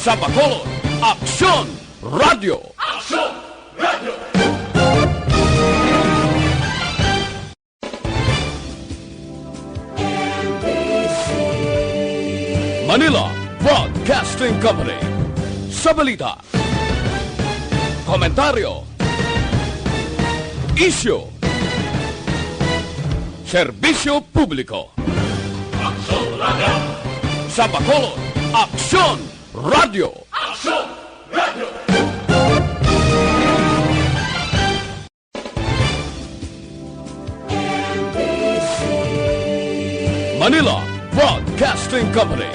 Sa Bacolod, Aksyon Radio! Aksyon Radio! Manila Broadcasting Company. Sa balita, komentaryo, isyu, serbisyo publiko. Aksyon Radio! Sa Bacolod, Aksyon Radio! Aksyon Radio! Manila Broadcasting Company.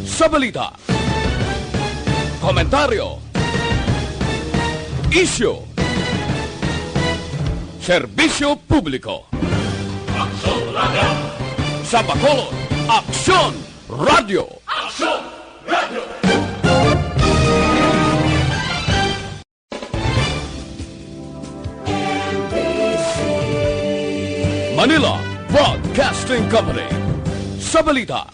Sa balita, komentaryo, isyu, serbisyo publiko. Aksyon Radio! Sa Bacolod, Aksyon Radio! Aksyon Radio! Manila Broadcasting Company. Sa balita,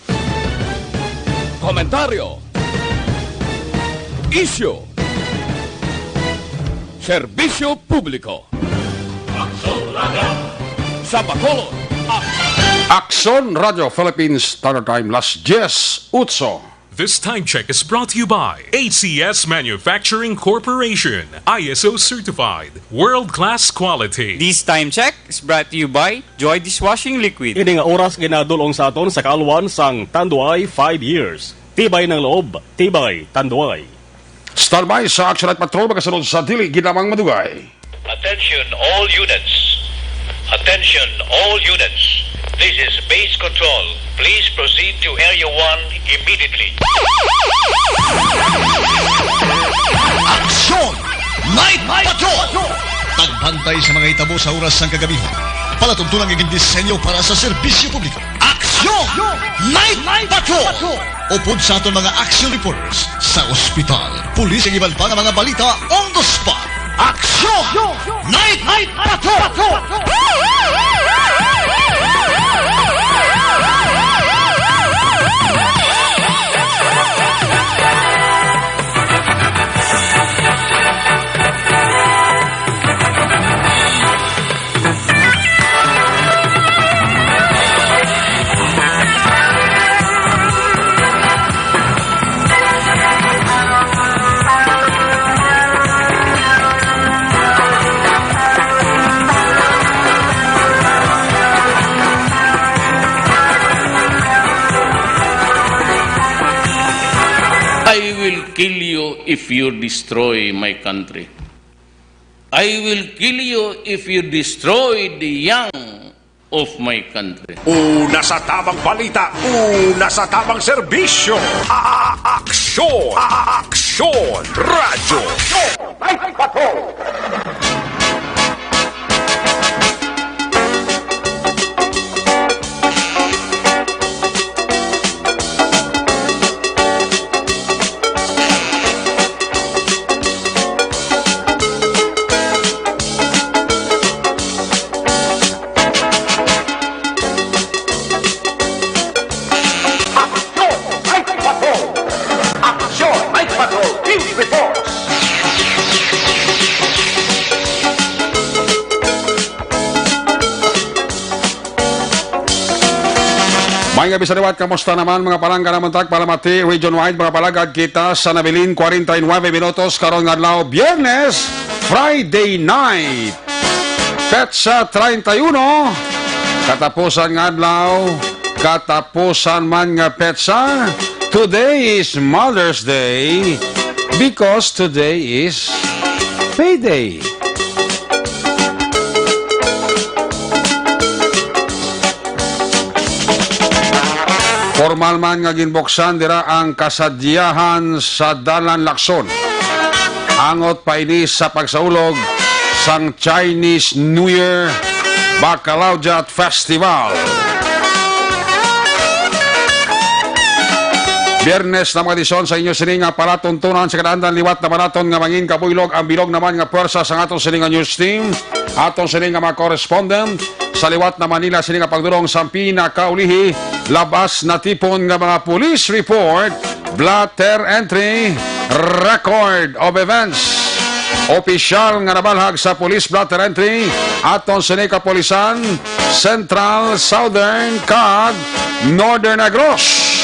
komentaryo, isyu, serbisyo publiko. Aksyon Radio! Sa Bacolod, Aksyon Radio Philippines Standard Time Las 10:08. This time check is brought to you by ACS Manufacturing Corporation, ISO certified, world-class quality. This time check is brought to you by Joy Dishwashing Liquid. Ini nga oras ginadulong sa aton sa kaalwan sang Tanduay 5 years. Tibay ng loob, tibay Tanduay. Standby sa Action at Patrol magasunod sa dili ginamang madugay. Attention all units. Attention all units. This is base control. Please proceed to Area 1 immediately. Aksyon! Night Patrol! Tagbantay sa mga itabo sa oras ng kagabihan. Palatuntunan ng disenyo para sa serbisyo publiko. Aksyon! Night Patrol! Upod sa aton mga action reporters sa ospital, pulis ang iban pa ng mga balita on the spot. Aksyon! Night Patrol! I will kill you if you destroy my country. I will kill you if you destroy the young of my country. Una sa tamang balita, una sa tamang serbisyo. Aksyon! Aksyon Radio! Night Patrol! Mga gabi sa liwat, kamusta naman mga palangga naman tag palamati, region-wide mga palagad kita sa nabilin 49 minutos karon nga adlaw Biyernes, Friday night. Petsa 31, katapusan nga adlaw, katapusan man nga petsa. Today is Mother's Day because today is payday. Formal man nga ginbuksan dira ang kasadyahan sa Dalan Lacson. Angot pa ini sa pagsaulog sang Chinese New Year Bacalaojat Festival. Biyernes na mga edisyon sa inyo sini nga palatuntunan sa kadaandan liwat na manaton nga mangin kabuylog ang bilog naman nga pwersa sa atong sini nga news team, atong sini nga mga correspondent sa liwat na Manila sini nga pagdurong sa pinakaulihi labas na tipon nga mga police report blatter entry, record of events. Opisyal nga nabalhag sa police blatter entry aton sa Kapolisan, Central, Southern, kag Northern Negros.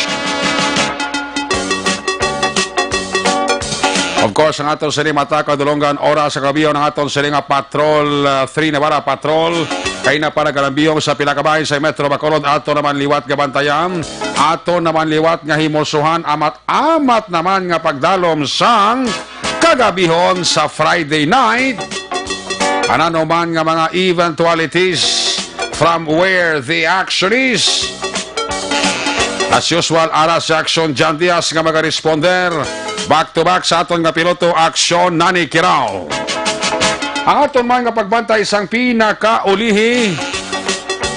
Of course, ang aton sa mata kadulungan oras sa kabiyo ng aton sa nga Patrol 3 Navarra Patrol kay na para galambiyong sa pinakabahin sa Metro Bacolod. Ato naman liwat nga bantayan, ato naman liwat nga himulsuhan, amat naman nga pagdalom sang kagabihon sa Friday night. Ano man nga mga eventualities from where the action is. As usual, aras sa action John Diaz nga mag-responder. Back to back sa aton nga piloto aksyon Nani Kirao. Ang aton man nga pagbantay sang pinakaulihi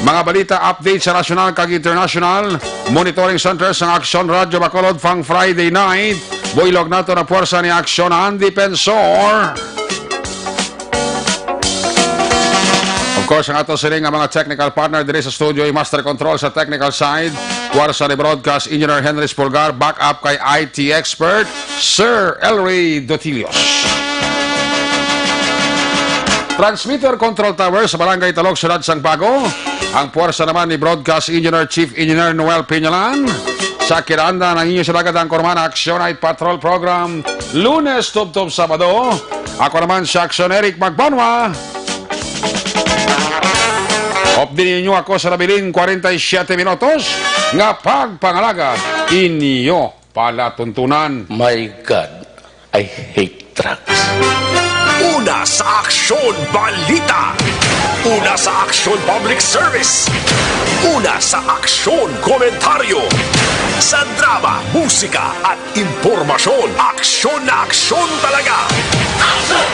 mga balita update sa national kag international monitoring center sang Aksyon Radyo Bacolod fang Friday night. Builog nato na puwersa ni Aksyon Andy Pensor. Of course, ang ato siling nga mga technical partner diri sa studio ay Master Control sa technical side. Puwersa ni Broadcast Engineer Henry Spulgar. Back up kay IT expert Sir Elray Dotilios. Transmitter Control Tower sa Barangay Talog, Syudad Sang Bago. Ang puwersa naman ni Broadcast Engineer Chief Engineer Noel Piñalan. Sa kiranda ng inyo sa dagat ang Kormana Action Night Patrol Program Lunes, Tub-Tub, Sabado. Ako naman si Action Eric Magbanwa. Opdin ninyo ako sa nabilin 47 minutos nga pagpangalaga inyo palatuntunan. My God, I hate trucks. Una sa Aksyon Balita. Una sa Aksyon Public Service. Una sa Aksyon Komentaryo. Sa drama, musika at impormasyon. Aksyon na aksyon talaga. Aksyon!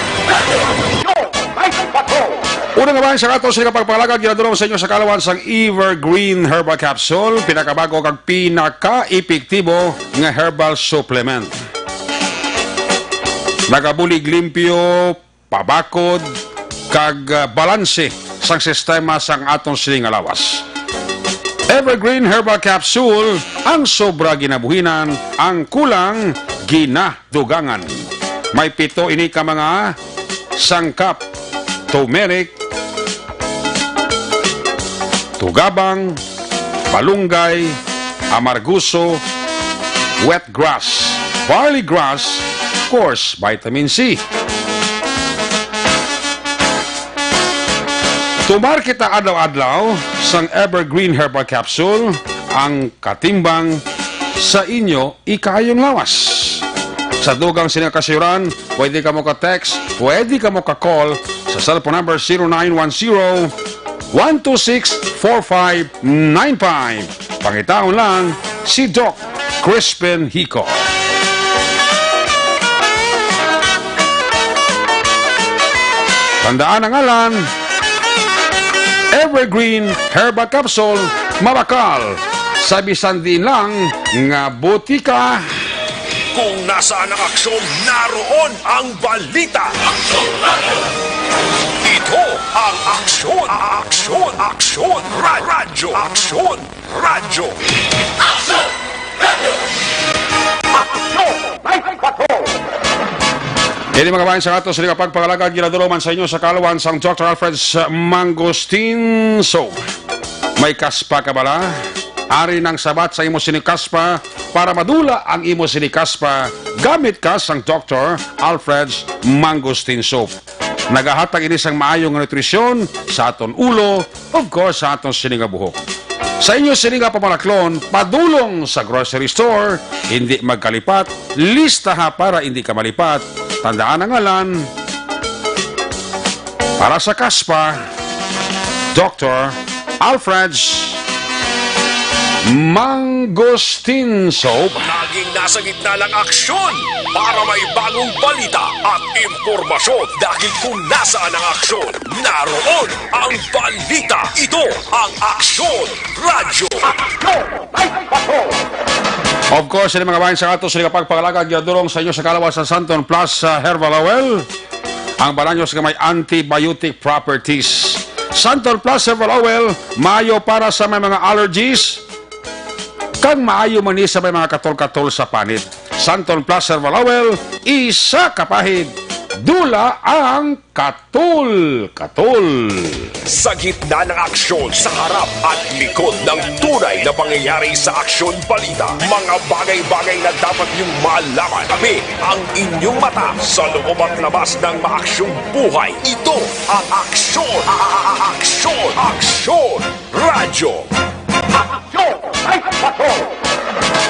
Una nga ba sa kato sa kapagpangalaga ginadulong sa inyo sa kalawan sang Evergreen Herbal Capsule, pinakabago kag pinaka-epektibo nga herbal supplement. Nagabulig limpyo, pabakod, kag balanse sang sistema sang atong siling alawas. Evergreen Herbal Capsule, ang sobra ginabuhinan, ang kulang ginadugangan. May 7 ini ka mga sangkap: turmeric, tugabang, balunggay, amarguso, wet grass, barley grass, of course, vitamin C. Tumar kita adlaw-adlaw sang Evergreen Herbal Capsule, ang katimbang sa inyo ikayong lawas. Sa dugang sinakasyuran, pwede ka mo ka-text, pwede ka mo ka-call sa cellphone number 0910-126-4595. Pangitaon lang si Doc Crispin Hico. Tandaan ang ngalan, Evergreen Herbal Capsule, mabakal sa bisan din lang nga butika. Kung nasaan ang aksyon, naroon ang balita. Aksyon Radio. Ito ang aksyon. Aksyon. Aksyon Radio. Aksyon Radio. Aksyon Radio. Aksyon Night Patrol. Kini mga bayan sa ato sa pagpangalaga ginadulungan sa inyo sa kalawan sang Dr. Alfred's Mangosteen Soap. May kaspa ka bala? Ari ng sabat sa imo sinikaspa para madula ang imo sinikaspa gamit ka sang Dr. Alfred's Mangosteen Soap. Nagahatag ini sang maayong nutrisyon sa aton ulo, of course sa aton siningabuhok. Sa inyo sininga pamalaklon, padulong sa grocery store, hindi magkalipat, lista ha para hindi ka malipat. Tandaan ang ngalan, para sa kaspa, Dr. Alfred's Mangosteen Soap. Laging nasa gitna ng aksyon para may bagong balita at impormasyon. Dahil kung nasaan ang aksyon, naroon ang balita. Ito ang Aksyon Radio. Aksyon Night Patrol. Of course, mga bayan sa ato sa pagpangalaga ginadulong sa inyo sa kalawas sa Santon Plus Herbal Oil. Ang baranyos nga may antibiotic properties. Santon Plus Herbal Oil, mayo para sa may mga allergies, kang maayo man ni sa may mga katol-katol sa panit. Santon Placer Valawel, isa kapahid, dula ang katol. Sa gitna ng aksyon, sa harap at likod ng tunay na pangyayari sa Aksyon Balita, mga bagay-bagay na dapat niyong malaman. Kami ang inyong mata sa loob at labas ng maaksyong buhay. Ito ang Aksyon! Aksyon! Radyo!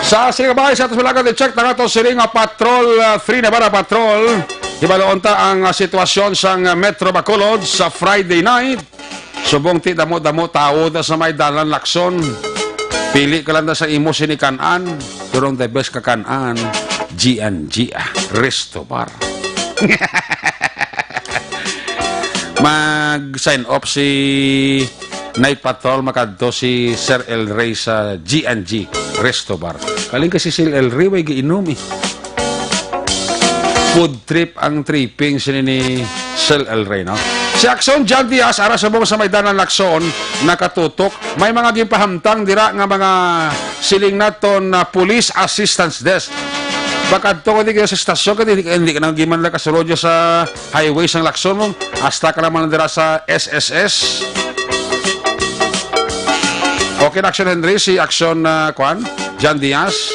Sa sinigabay sa atos malagad i-check na ito siling Patrol 3 Navarra Patrol. Ibaloon ta ang sitwasyon sa Metro Bacolod sa Friday night. Subong ti damo-damo tao da sa may dalan Lacson. Pili ka lang da sa imo sinikanan. Durong the best kakanaan. G&G Resto Bar. Mag-sign off si Night Patrol makadto si Sir El Rey sa G&G Resto Bar. Kaling kasi si El Rey way giinom eh. Food trip ang tripping sini ni Sir El Rey, no? Si Akson John Diaz ara sa buong sa Maydanan Lacson nakatutok. May mga gipahamtang dira nga mga siling naton na police assistance desk. Bakadto ko di sa stasyon kadi hindi ka nang giman la kasulodyo sa highway sang Lacson mo. Hasta ka naman dira sa SSS. Okay na Action Henry, si Action Kwan, John Diaz.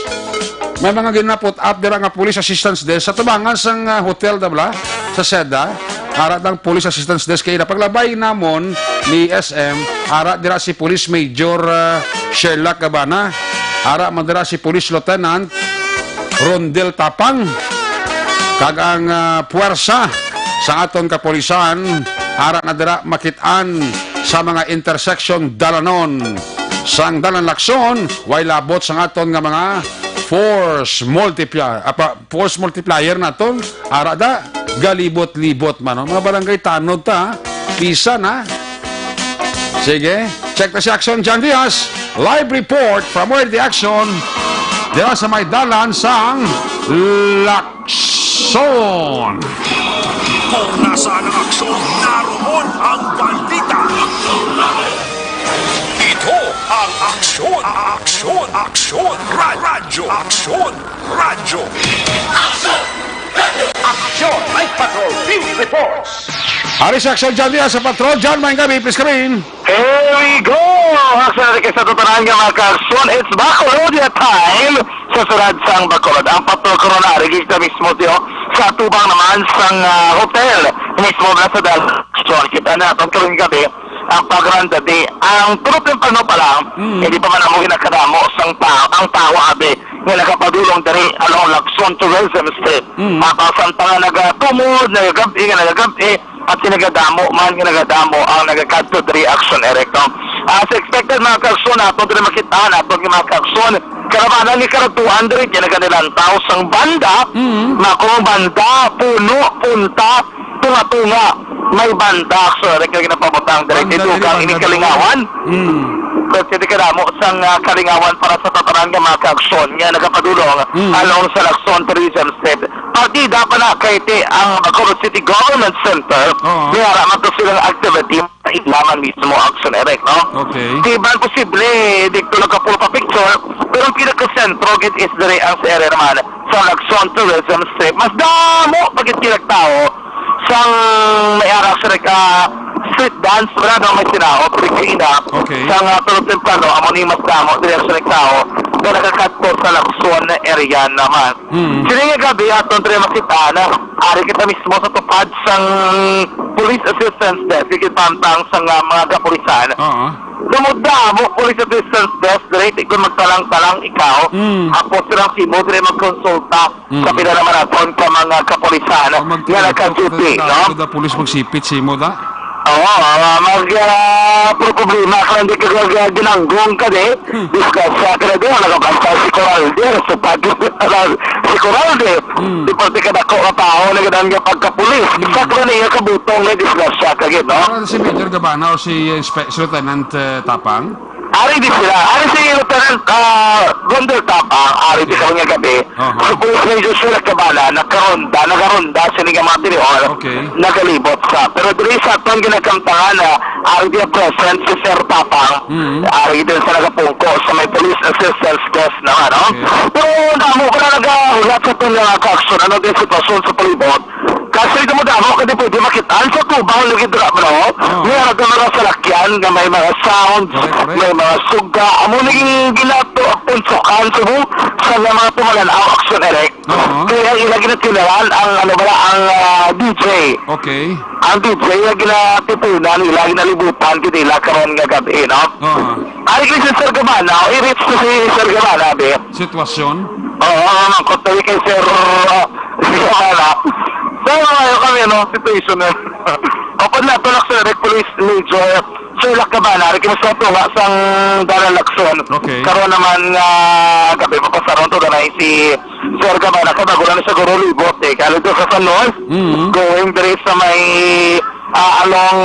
May mga ginapot up dira nga police assistance desk sa tubangan sang hotel dabla sa Seda. Ara dang police assistance desk kay paglabay namon ni SM, ara dira si Police Major Sherlock Gabana. Ara man dira si Police Lieutenant Rondel Tapang. Kag ang puwersa sa aton kapolisan, ara na dira makitaan sa mga intersection dalanon. Sang dalan Lacson, way labot sa aton nga mga force multiplier naton. Ara da galibot-libot man. Mga barangay tanod ta, pisa na. Sige, check na si Action John Diaz. Live report from where the action dira sa may dalan sang Lacson. Kung nasaan ang aksyon, naroon ang balita. Ito ang Aksyon! Radyo! Aksyon! Night Patrol Field Reports! Ari si Action John Diaz sa Patrol. John, may gabi, please come in. Here we go! Aksyon sa tutaran nga mga kaksyon. It's Bacolod time! Sa surad sang Bacolod. Ang patrol koronari, gita mismo tiyo. Sa tubang naman sang hotel. Mismo na sa dal. Kita na itong karoon gabi. Ang pagranda di. Ang turot yung pano pa lang. Hindi pa man ang mga nakadamo sang tao. Ang tao abi. Nga nakapadulong dari along Lacson Tourism Street. Mapasan pa nga nagatumod, nagagabi. At sinagadamo man nga nagadamo ang nagakadto dari Action Eric. As expected mga kaksyon nato dari makita nato mga kaksyon karabanan ni karatuan dari yan naganilang tao sang banda makong banda puno punta tunga may banda Action Eric na ginapabutang dari dito kang inikalingawan kasi kadamo sang kalingawan para sa tataran nga mga kaksyon nga nagapadulong along sa Lacson Tourism Street. Partida pa na kay ang Bacolod City Government Center niyara mato silang activity ilaman mismo Action Eric, no? Okay. Di ba posible dito nagkapulo pa picture pero ang pinaka-sentro git is dari ang sa area naman sa Lacson Tourism Street. Mas damo pagit kinagtao sang may ara sa street dance wala daw may sinao prikina sang tulog temprano amo ni mas damo diri sa nagtao na nakakadto sa Lacson area naman. Sini nga gabi aton tre makita na ari kita mismo sa tupad sang police assistance desk kita pantang sang mga kapulisan. Dumudamo police assistance desk direct kung magtalang-talang ikaw apo silang simo dire magkonsulta sa pinanamanaton ka mga kapulisan nga nagka-duty, no? Da pulis magsipit simo da. Problema ka hindi ka ginanggong ka discuss sa ka doon nagabasta si Coralde sa si Coralde di pati ka dako ka tao nagadan nga pagkapulis sa ka niya kabutong na discuss siya ka no? Si Major Gabana o si Lieutenant Tapang? Ari di sila. Ari si Lieutenant Gondel Tapang, ari di kami nga gabi. Si Police Major Sila Cabana, nagaronda sila nga mga tinior, nagalibot sa. Pero dili sa itong ginakamtangan na ari di present si Sir Tapang, ari din sa nagapungko sa may police assistance desk naman, no? Pero damo ko na nagahulat sa itong nga ka-action, ano din sitwasyon sa palibot. Kasi ito mo damo, kasi pwede makitaan sa tubang lagi drop, no? Meron ka mga salakyan na may mga sounds, may mga suga, amo naging ginato punsokan sa mga pumalan ang action erect. Kaya ilagi na tinaran ang ang DJ. Okay. Ang DJ ilagi na titunan, ilagi na libutan kinila karon nga gabi, no? Ay kay si Sir Gabana, i-reach ko si Sir Gabana, be. Sitwasyon? Oo, ang kontay kay Sir Gabana. So, kami, no, situation na. Open na, tulak sa Police Major, Sir Lacabana, rekimus na tunga sang Dalan Lacson. Okay. Karoon naman gabi, mapasaron to na si Sir Gabana, kabagulan na siguro libot, kaya doon sa San North, going there sa may along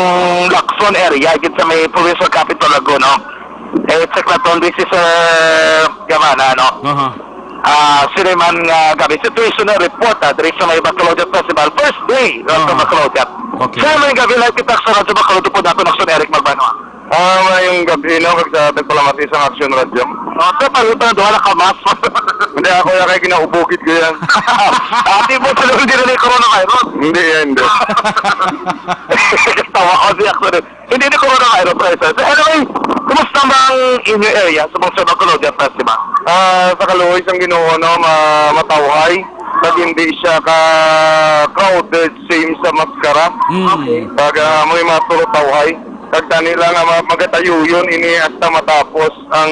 Lacson area, git sa may provincial capital Laguna. Check na to, this is Sir Gabana, no? Sila man gabi situational report diri sa may Bacolod Festival first day sa Bacolod. Okay. Sa may gabi lang kita sa Radyo Bacolod po dato nakson Eric Magbano. Ngayong gabi no kag sa Palamati sa Action Radio. Sa palutan do ala ka mas. Hindi ako ya kay kinaubugit ko yan. Ati mo sa hindi rin coronavirus. Hindi yan. Tawa ko siya ko. Hindi ni coronavirus present. Anyway, kumusta bang inyo area sa mga Bacolod Festival? Sa Kaluoy ang Ginoo no matawhay pag hindi siya ka crowded same sa maskara. Pag may maturo tawhay kag kanila nga magatayo yun ini hasta matapos ang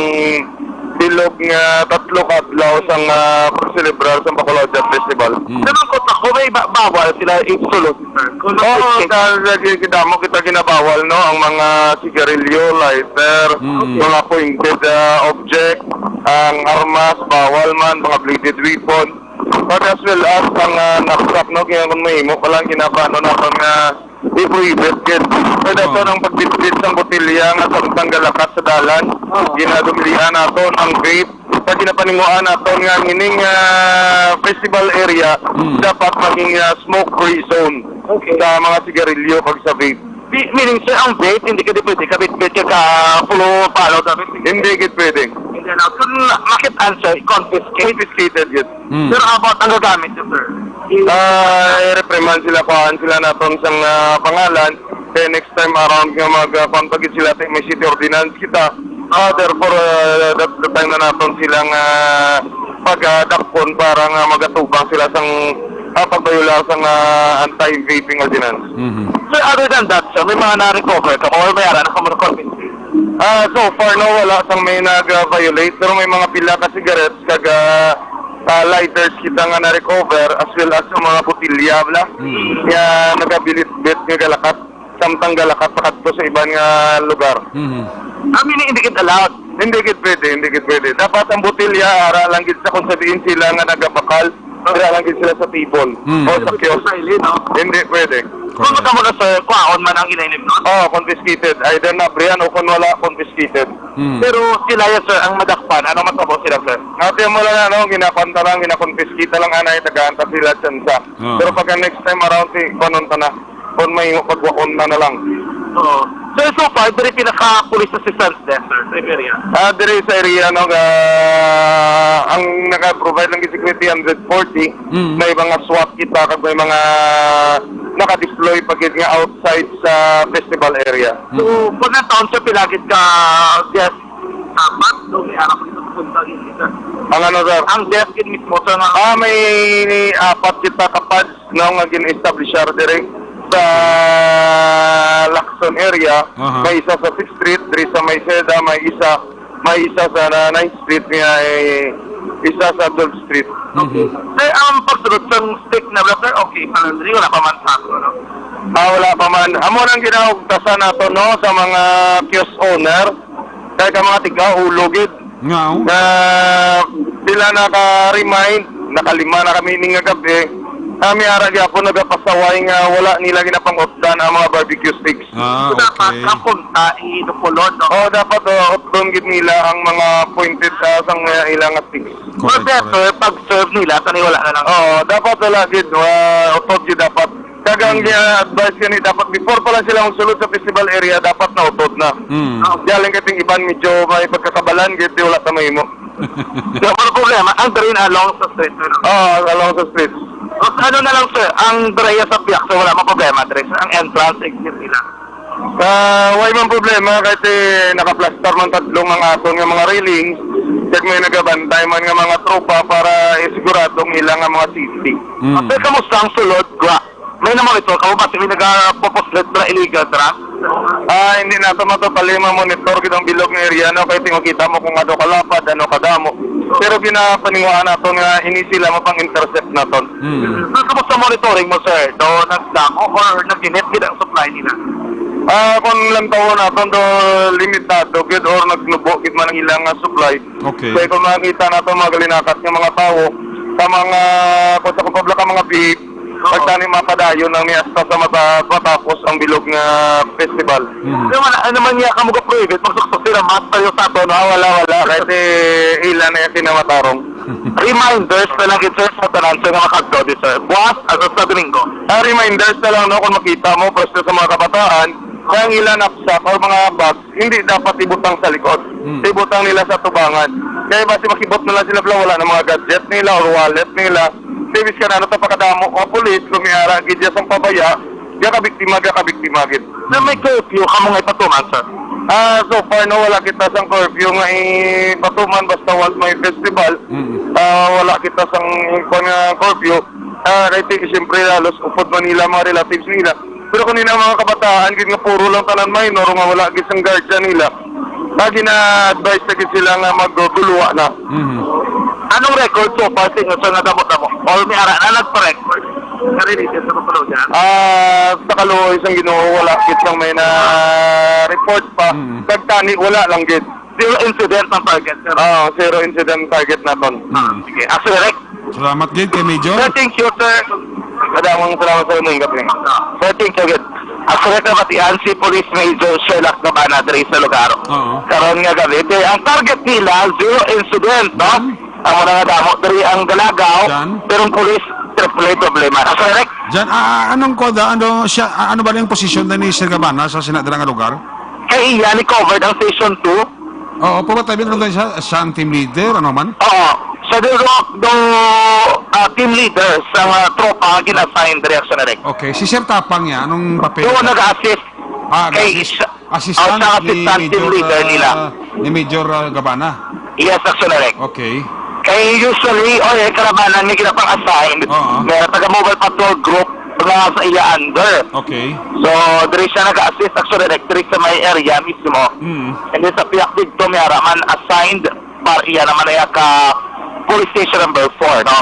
bilog nga tatlo kadlaw sang pagselebrar sa Bacolod Festival. Naman ko sa may bawal sila i-sulod. Oo, dahil kidamo kita ginabawal no ang mga sigarilyo, lighter, mga pointed object, ang armas bawal man, mga bladed weapon. But as well as ang knapsack no kaya kung mahimo palang ginabano na pang i-prohibit kid. Pwede ito ng pagbitbit ng botilya nga sa tanggalakat sa dalan. Ginadumilihan nato ang vape. Pag ginapaninguan nato nga hining festival area, dapat maging smoke-free zone sa mga sigarilyo pag sa vape. Meaning sir, ang vape, hindi ka di pwede kabit-bit ka pulo palo dapat? Hindi ka pwede. Hindi na. Kung makitaan sir, confiscated yun. Pero about ang gagamit yun sir? I-reprimand sila naton sang pangalan. Then next time around nga magpantagit sila tayo may city ordinance kita. Therefore, the time na naton silang pagdakpon para nga magatubang sila sang pagbayula sang anti-vaping ordinance. So other than that, sir, may mga na-recover ka or mayroon na kamunakonvince? So far, no, wala sang may nag-violate. Pero may mga pila ka cigarettes kag lighters kita nga na-recover as well as yung mga botilya bla. Kaya nagabilit-bit nga galakat samtang galakat pakadto sa ibang lugar. Meaning hindi kit allowed? Hindi kit pwede. Dapat ang botilya ara lang gid sa kung sabihin sila nga nagabakal, ara lang gid sila sa table o sa kiosk. Hindi pwede. Kung magkama ka sir, kwaon man ang inainip nun? Confiscated. Either na brian o kung wala, confiscated. Pero sila yan sir, ang madakpan, ano matabo sila sir? Ate mo lang ginapanta lang, ginakonfiskita lang anay, tagaanta sila tsansa. Pero pagka next time around, panunta na. Kung may pagwakon na lang. So far, dari pinaka-police assistance there, sir, sa area? Dari sa area, ang naka-provide ng security 140, may mga SWAT kita, kag may mga naka-deploy pagkit nga outside sa festival area. So, pag na-town siya, pilagit ka, yes, apat, so may harap dito punta sir? Ang ano, sir? Ang desk mismo, sir, may apat kita kapads, nga gin-establishar direct sa Lacson area, may isa sa 6th Street, diri sa Mayseda, may isa sa 9th Street, may isa sa 12th Street. Okay. Sir, ang pagsunod sa stick na bla, sir, okay, panandri, wala pa man sa ako, no? Wala pa man. Amo nang ginahugtasan nato, no, sa mga kiosk owner, kaya ka mga tiga-ulogid. Na sila naka-remind, nakalima na kami ning gabi, May ara gyapon nagapasaway nga wala nila ginapangutdan ang mga barbecue sticks. Okay. punta idupulod, no? Oh, dapat utdon gid nila ang mga pointed sang ilang sticks. Correct, correct. Pag serve nila tani wala na lang. Oh, dapat wala gid utod gid dapat. Kagang advice ni dapat before pa lang sila sulod sa festival area dapat na utod na. Galing kating iban medyo may pagkakabalan gid wala ta mahimo. Wala problema, ang train along sa street. Along sa street. Ano na lang sir, ang Drea sa Piak, so wala mang problema, Dre. Ang entrance, exit nila. Wala mang problema, kahit naka-plaster man tatlong mga aton nga mga railings, kahit may nagabantay man nga mga tropa para isiguradong ilang nga mga safety. Pero kamusta ang sulod, Gwa? May na-monitor ka mo ba? May nagpo-postlet na illegal truck? Hindi na ito matutali ma-monitor kitang bilog ng area, no? Kaya tingokita mo kung ano kalapad, ano kadamo. Pero ginapaningwaan nato nga ini sila mapang-intercept naton. Kamusta monitoring mo, sir? Do nagdamo or nag-init gid ang supply nila? Kung lang taon naton do limitado gid or nagnubo gid man ang ilang supply. Okay. Kaya kung makita nato mga galinakat ng mga tao sa mga kung sa kubla ka mga beef, pagtani mapadayon ang miasta sa matapos ang bilog nga festival. Pero wala naman niya ka mga private, magsuksos sila mas tayo sa ito, wala. Kahit ilan na yung sinamatarong. Reminders na lang ito sa tanan sa mga kagdodi, sir. Buwas, as sa domingo. Reminders na lang, no, kung makita mo, prosto sa mga kabataan, kaya ang ilan knapsack or mga bags, hindi dapat ibutang sa likod. Ibutang nila sa tubangan. Kaya basi makibot na lang sila, wala na mga gadget nila or wallet nila. Davis ka na, ito pagkadamo o pulis, lumiara, gidya sang pabaya, gakabiktima gid. Na may curfew ka mga ipatuman, sir? So far, no, wala kita sang curfew nga ipatuman, basta once may festival, wala kita sang curfew. Right, siyempre, halos upod Manila, mga relatives nila. Pero kung nila mga kabataan, gid nga puro lang tanan minor, nga wala gid sang guardian nila, lagi na advice na gid sila nga magguluwa na. Anong record so far sa nadamot-damo? All may ara na nagpa-record. Karilitin sa kapalaw dyan? Sa kaluoy isang Ginoo, wala gid lang may na-report pa. Pagtani, wala lang gid. Zero incident ng target, sir. Zero incident target naton. Sige, accelerate. Salamat gid kay Major. Sir, thank you, sir. Madamang salamat sa inyong gabi. Sir, thank you, gid. Accelerate na batian si Police Major Sherlock Gabana diri sa lugar. Karon nga gabi, ang target nila, zero incident, no? Ang mga damo diri ang Galagaw, pero ang pulis triple problema. Correct? Diyan, anong koda, ano ba yung posisyon na ni Sir Gabana sa sinadala nga lugar? Kay iya ni covered ang Station 2. Oo, pumatabi na siya, siya ang team leader, ano man? Oo. Sa team leader sa tropa gina-assign direction na rin. Okay, si Sir Tapang niya, anong papel? Yung nag-assist kay assistant ni team leader nila. Ni Major Gabana. Yes, action na rin. Okay. Kay usually, karabanan niya ginapang-assign. May taga-mobile patrol group na sa iya under. Okay. So, diri siya nag-assist actually electric sa may area mismo. And then sa Piak dito, may araman assigned para iya naman ay police station number 4, no?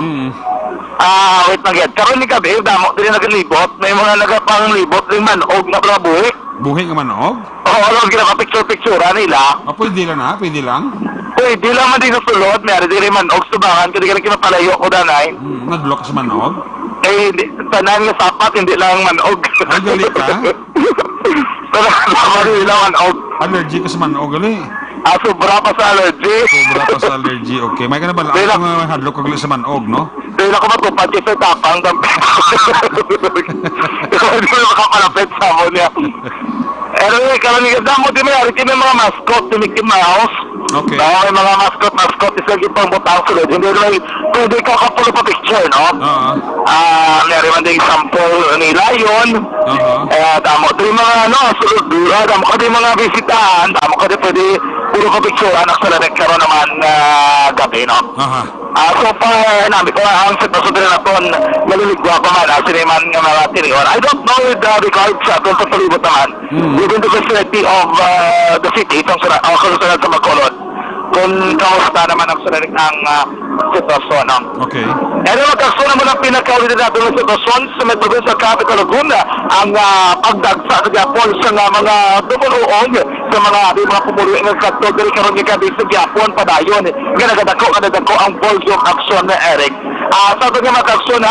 Wait lang yan. Karoon ni gabi, damo, dili nagalibot. May mga nagapanglibot rin manog na mga buhi. Buhi nga manog? Oo, ano, ginapapicture-picture nila. Pwede lang na, pwede lang. Pwede lang man din sa sulod, may ari dili manog, subangan, kasi kinapalayo ko danay. Nag-block sa manog? Tanan nga sapat, hindi lang manog. Ay, gali ka? Tanan hindi lang manog. Allergy ka sa manog, gali? Sobra pa sa allergy. Sobra pa sa allergy, okay. May ka na ba lang ang hadlock ka gali sa manog, no? Dahil ako matupad kasi sa tapang ikaw hindi mo makapalapit sa mo niya. Anyway, karamihan na mo, di may mga mascot, si Mickey Mouse. Okay. May mga mascot, isa gipang butang sulod. Hindi naman, pwede ka kapulo pa picture, no? Meron man din sample ni Lion. Damo, di mga, sulod dura, damo ka di mga bisitahan, damo ka di pwede puro pa picture, anak sa nagkaroon naman gabi, no? So far, nabi ko ang sitwasyon din natin, naliligwa pa man, siniman nga mga tinior. I don't know with regards sa itong sa naman, within the vicinity of the city, itong kalusunod sa Bacolod, kung kamusta naman ang sunod ang sitwasyon, no? Okay. Ano magkaksunod mo ng pinakaulit natin ng sitwasyon sa Metro sa Capital Laguna, ang pagdagsa sa Japon sa mga dumunuong sa mga pumuluwi ng kadto diri karon nga gabi sa Japon padayon nga nagadako ang volume action na Eric. Sa ito nga mga aksyon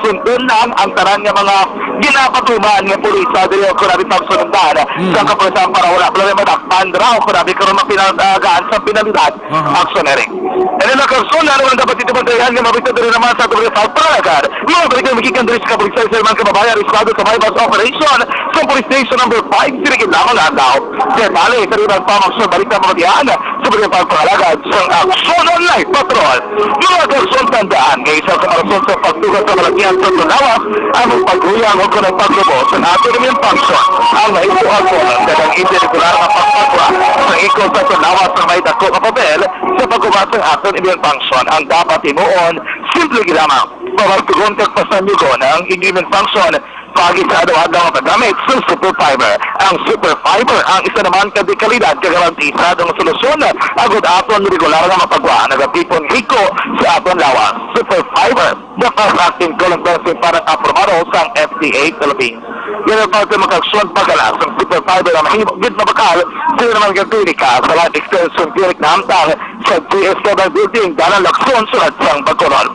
sundin lang ang tanan nga mga ginapatuman nga pulisa diri ko nabi pagsundan sa kapulisan para wala problema dakpan raw ko nabi karon mapinagaan sa pinalidad aksyon Eric. And then aksyon na naman dapat ito bantayan nga mabito diri naman sa tuloy sa palagar. Mga balik na magikan diri sa kapulisan sa mga kababayan riskwado sa bypass operation sa police station number 5 diri kinahanglan na daw. Kaya bali sa rin ang pamaksyon balik na mabatihan sa mga pagpalagad sa aksyon online patrol. Mga aksyon tandaan nga isa sa arason sa pagtugas sa malagyan sa tunawas ang pagkuyang o kung paglubos sa ato rin function ang naipuan ko ng dagang interikular na pagpagwa sa ikot sa tunawas na may dako na papel sa pagkumas ng ato rin function ang dapat imuon simple lamang pagtugon kagpasan nyo ko na ang inyong function pagi sa adaw-adaw ang paggamit sa Super Fiber. Ang Super Fiber ang isa naman kadikalidad kagarantisad ang solusyon agad aton regular na mapagwa nagatipon hiko sa aton lawas. Super Fiber, the first acting coolant benefit para aprobado sa FDA Philippines. Yan ang parte makaksyon pagalas ang Super Fiber na mahimok gid na bakal sila naman klinika sa Life Extension Clinic na amtang sa GS7 Building Dalan Lacson sa Ladsang Bacolod.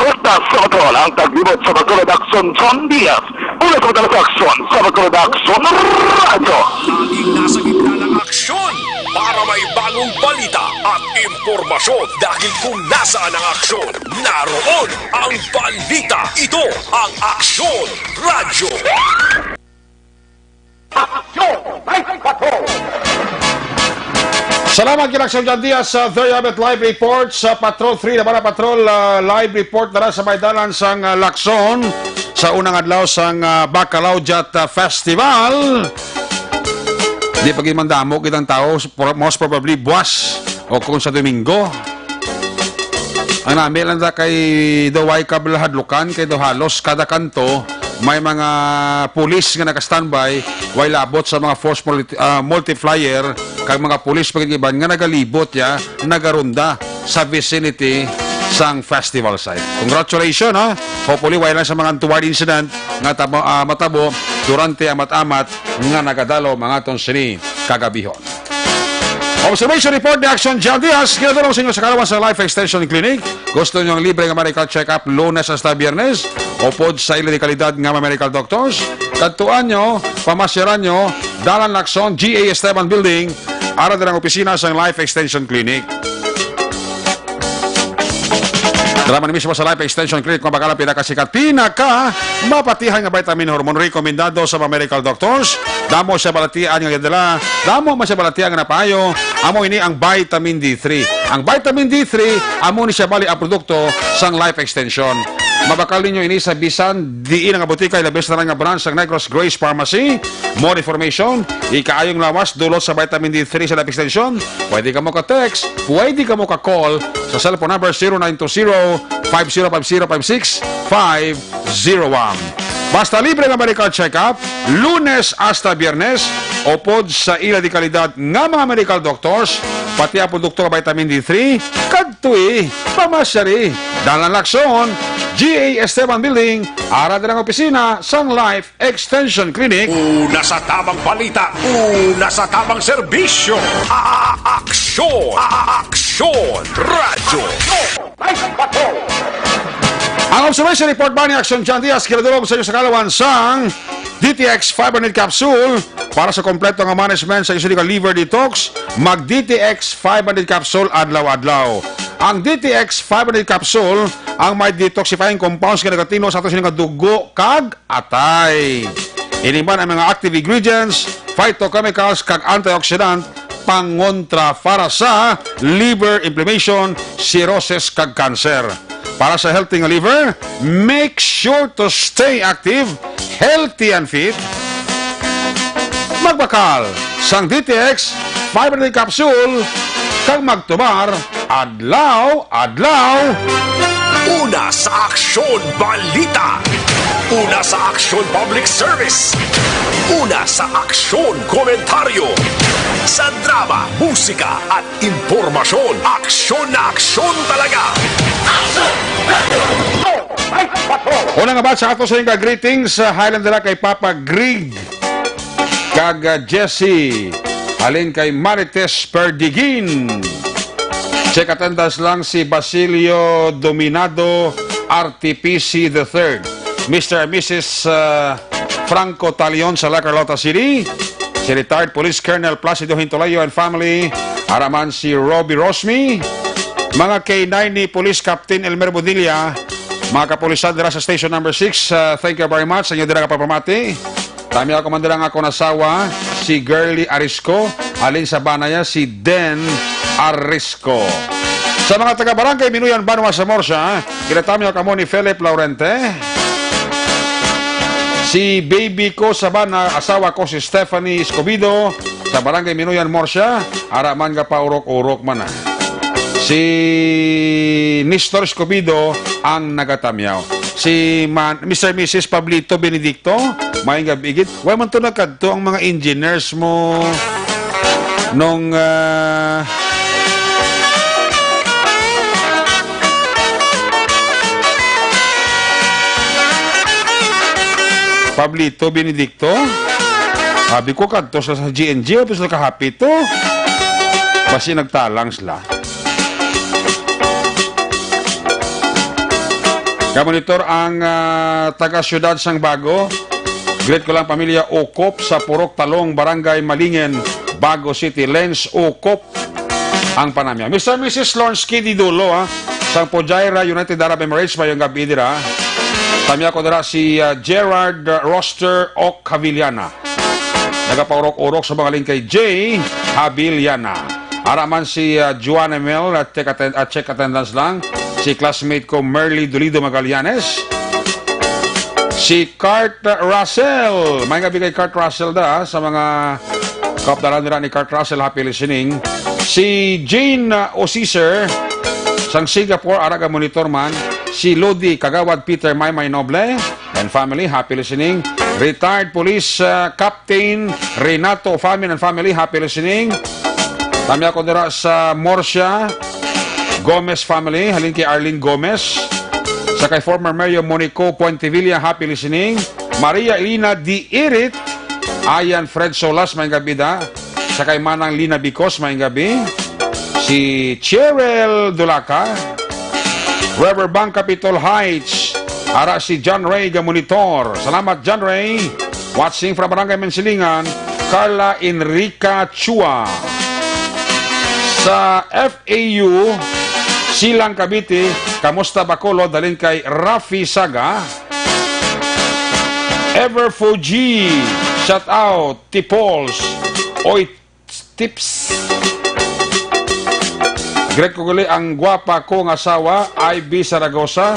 Rita sa Bacolod ang taglibot sa Bacolod Action John Diaz. Una sa madalas aksyon sa Bacolod Action Radio. Laging nasa gitna ng aksyon para may bagong balita at impormasyon dahil kung nasaan ang aksyon, naroon ang balita. Ito ang Aksyon Radyo. Aksyon! Night Patrol! Salamat kay Aksyon John Diaz sa Third Live Report sa Patrol 3 na Patrol Live Report na sa Maydalan sang Lacson sa unang adlaw sang Bacalao Jat Festival. Di pagimandamo kitang tao, most probably buwas o kung sa Domingo. Ang namin lang kay Daway Kablahadlukan, kay Halos kada kanto, may mga pulis nga naka-standby, way labot sa mga force multiplier, kag mga pulis pagigiban nga nagalibot ya, nagarunda sa vicinity sang festival site. Congratulations ha! Hopefully, way lang sa mga untoward incident nga matabo durante amat-amat nga nagadalo mga ton sini kagabihon. Observation report ni Action John Diaz. Kinatulong sa inyo sa kalawan sa Life Extension Clinic. Gusto nyo ang libre nga medical check-up Lunes hasta Biyernes o pod sa ila di kalidad nga medical doctors. Kadtuan nyo, pamasyaran nyo, Dalan Lacson, GA Esteban Building, ara din ang opisina sa Life Extension Clinic. Drama ni mismo sa Life Extension Clinic kung bakalang pinakasikat, mapatihan nga vitamin hormone rekomendado sa mga medical doctors. Damo siya balatian nga gadala, damo man siya balatian nga napayo, amo ini ang vitamin D3. Ang vitamin D3, amo ni siya bali ang produkto sang Life Extension. Mabakal ninyo ini sa bisan diin nga butika ilabes na nga branch ng Negros Grace Pharmacy. More information, ikaayong lawas dulot sa vitamin D3 sa Life Extension. Pwede ka mo ka-text, pwede ka mo ka-call sa cellphone number 0920-505056-501. Basta libre nga medical check-up, Lunes hasta Biyernes, o pod sa ila di kalidad nga mga medical doctors, pati ang produkto nga vitamin D3, kadtui, pamasyari, Dalan Lacson, GA Esteban Building, ara din ang opisina sang Life Extension Clinic. Una sa tamang balita, una sa tamang serbisyo. Aksyon! Aksyon Radyo! Night Patrol! Ang observation report ba ni Action John Diaz kinadulog sa inyo sa kalawan sang DTX 500 capsule para sa kompleto nga management sa isulika liver detox. Mag DTX 500 capsule adlaw-adlaw. Ang DTX 500 capsule ang may detoxifying compounds nga nagatino sa ato sining dugo kag atay. Iniman ang mga active ingredients, phytochemicals kag antioxidant pangontra para sa liver inflammation, cirrhosis kag cancer. Para sa healthy nga liver, make sure to stay active, healthy and fit. Magbakal sang DTX 500 capsule kag magtumar adlaw-adlaw. Una sa Aksyon Balita. Una sa Aksyon Public Service. Una sa Aksyon Komentaryo. Sa drama, musika at impormasyon. Aksyon na aksyon talaga. Night Patrol! Una nga ba sa ato sa inyo greetings sa Highland nila kay Papa Greg kag Jesse halin kay Marites Perdigin. Check attendance lang si Basilio Dominado RTPC III. Mr. and Mrs. Franco Talion sa La Carlota City. Si retired Police Colonel Placido Hintolayo and family. Araman si Robbie Rosmi. Mga K9 ni Police Captain Elmer Bodilla. Mga kapulisan dira sa station number 6. Thank you very much sa inyo dira kapapamati. Tami ako mandala nga ako nasawa si Girly Arisco. Alin sa banaya si Den Arisco. Sa mga taga-barangay Minuyan Banwa sa Morsia, kinatami ako mo ni Philip Laurente. Si baby ko sa bana, asawa ko si Stephanie Escobido sa barangay Minuyan Morsia, araman ka pa urok-urok man na. Si Nestor Escobido ang nagatamyaw. Si Mr. and Mrs. Pablito Benedicto, may gabigit. Huwag man ito nakadto ang mga engineers mo nung Pablito Benedicto. Sabi ko kadto sa GNG, tapos nakahapit to. Basi nagtalang sila. Kamonitor ang taga-syudad sang Bago. Greet ko lang pamilya Okop sa Purok Talong, Barangay Malingen, Bago City. Lens Okop ang panamya. Mr. and Mrs. Lawrence Kiddy Dulo, sang Pojaira, United Arab Emirates, mayong gabi dira. Tamya ko dira si Gerard Roster Ok Haviliana. Nagapaurok-urok sa mga link kay J. Haviliana. Araman si Juana Mel at check attendance lang. Si classmate ko Merly Dolido Magallanes. Si Kurt Russell. May gabi kay Kurt Russell da sa mga kapdaran nila ni Kurt Russell. Happy listening. Si Jane Osiser sang Singapore, Araga Monitor man. Si Lodi Kagawad Peter Maymay Noble and family. Happy listening. Retired Police Captain Renato Famin and family. Happy listening. Tami ako dira sa Morsia Gomez family, halin kay Arlene Gomez. Sa kay former Mayor Monico Puentevilla, happy listening. Maria Elina Di Irit, Ayan Fred Solas, may gabi da. Sa kay Manang Lina Bicos, may gabi. Si Cheryl Dulaca, Riverbank Capitol Heights, ara si John Ray Gamonitor. Salamat John Ray. Watching from Barangay Mensilingan, Carla Enrica Chua. Sa FAU, Silang Cavite, kamusta Bacolod, dalhin kay Rafi Saga. Ever Fuji, shout out, Tipols, Oy Tips. Greg Kuguli, ang gwapa kong asawa, IB Saragosa.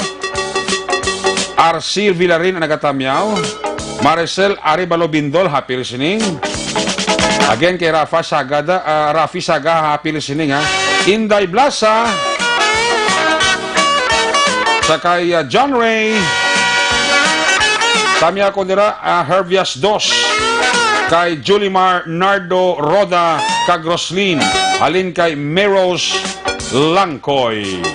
Arcil Villarin, ang nagatamyaw. Maricel Aribalo Bindol, happy listening. Again kay Rafi Saga, happy listening ha. Inday Blasa, sa kay John Ray. Tamya ko dira Hervias Dos. Kay Julimar Nardo Roda Kagroslin. Halin kay Meros Langkoy.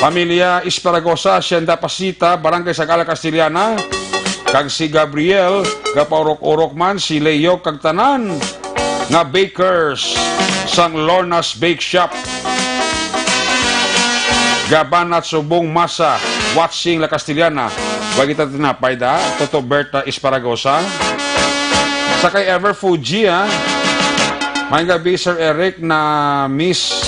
Pamilya Esparagosa, Sienda Pasita, Barangay Sagala Castiliana. Kag si Gabriel, gapaurok-urok man, si Leo Kagtanan. Nga bakers sang Lorna's Bake Shop. Gaban at Subong Masa, watching La Castiliana. Wag kita tinapay da, Toto Berta Esparagosa. Sa kay Ever Fuji, may gabi Sir Eric na Miss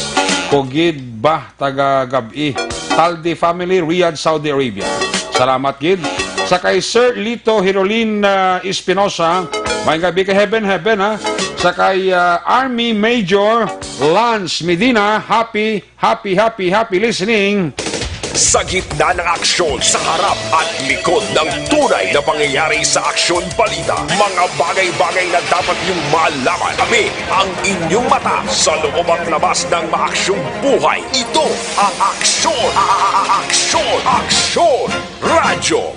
Kogid Bah, taga Gabi. Taldi family, Riyadh, Saudi Arabia. Salamat, Gid. Sa kay Sir Lito Hirolin Espinosa, may gabi kay Heaven, Sa kay Army Major Lance Medina, happy listening. Sa gitna ng aksyon, sa harap at likod ng tunay na pangyayari sa aksyon balita, mga bagay-bagay na dapat niyong malaman. Kami ang inyong mata sa loob at labas ng maaksyong buhay. Ito ang Aksyon! Aksyon! Radyo!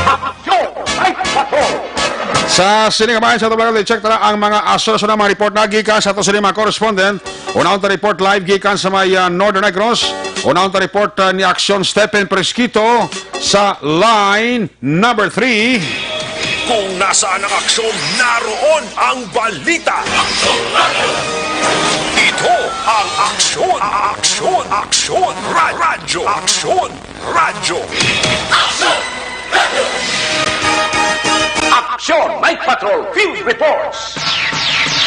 Aksyon! Light Patrol! Sa sinikabayan sa tablagan, check na ang mga asolasyon ng mga report na gikan sa ito sa mga correspondent. Unang report live gikan sa may Northern Negros. Unang report ni Aksyon Stephen Presquito sa line number 3. Kung nasaan ang aksyon, naroon ang balita. Ito ang aksyon, aksyon, aksyon, radyo, aksyon, radyo. Action! Night Patrol Field Reports!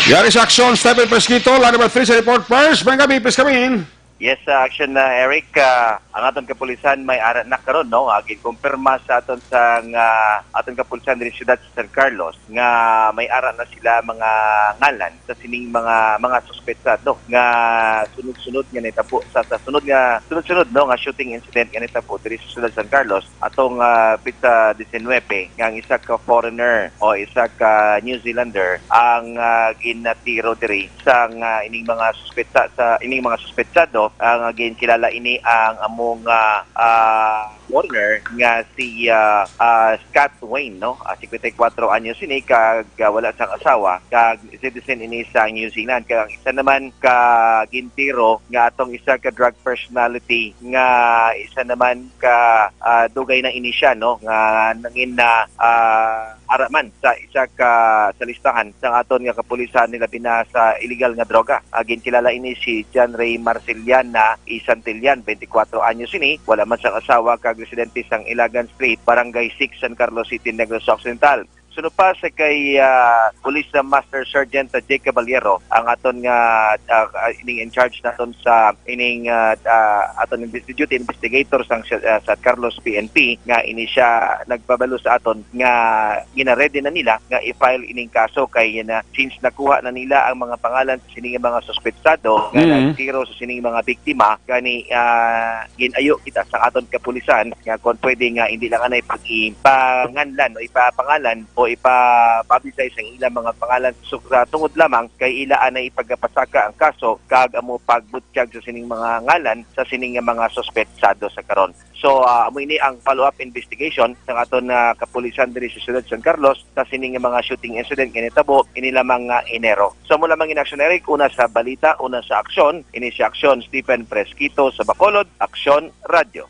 Yari sa aksyon, Stephen Pesquito, line number 3 sa report first. May gabi, please come in. Yes, action na Eric, ang aton kapulisan may ara na karon no, gikumpirma sa aton aton kapulisan diri siyudad sa San Carlos nga may ara na sila mga ngalan sa sining mga suspetsado nga sunod-sunod nga nitabo sa sunod no nga shooting incident nga nitabo diri sa siyudad San Carlos atong pizza 19 nga ang isa ka foreigner o isa ka New Zealander ang ginatiro diri sa ining mga suspetsado ang kilala ini ang among foreigner nga si Scott Wayne no, 54 anyos ini kag wala sang asawa kag citizen ini sa New Zealand kag isa naman ka gintiro nga atong isa ka drug personality nga isa naman ka dugay na ini siya no nga nangin na araman sa isa ka sa listahan sang aton nga kapulisan nila sa illegal nga droga. Kilala ini si John Ray Marceliana Isantillan, 24 anyos ini, wala man sang asawa kag residente sang Ilagan Street, Barangay 6, San Carlos City, Negros Occidental. Sunod pa sa kay Police Master Sergeant Jake Caballero ang aton nga ining in charge naton sa ining aton duty investigator sang sa Carlos PNP nga ini siya nagpabalo sa aton nga gina-ready na nila nga i-file ining kaso kay since nakuha na nila ang mga pangalan sa sining mga suspetsado nga nagtiro sa sining mga biktima kani ginayo kita sa aton kapulisan nga kung pwede nga hindi lang anay pag-ipanganlan o ipapangalan o ipa-publicize ang ilang mga pangalan tungod lamang kay ilaan na ipagpasaka ang kaso kag amo pagbutyag sa sining mga ngalan sa sining mga suspetsado sa karon. So amo ini ang follow-up investigation sa aton kapulisan diri sa siyudad San Carlos sa sining mga shooting incident kinitabo ini lamang Enero. So mo lamang in action Eric, una sa balita, una sa aksyon, ini si aksyon Stephen Pesquito sa Bacolod, Aksyon Radio.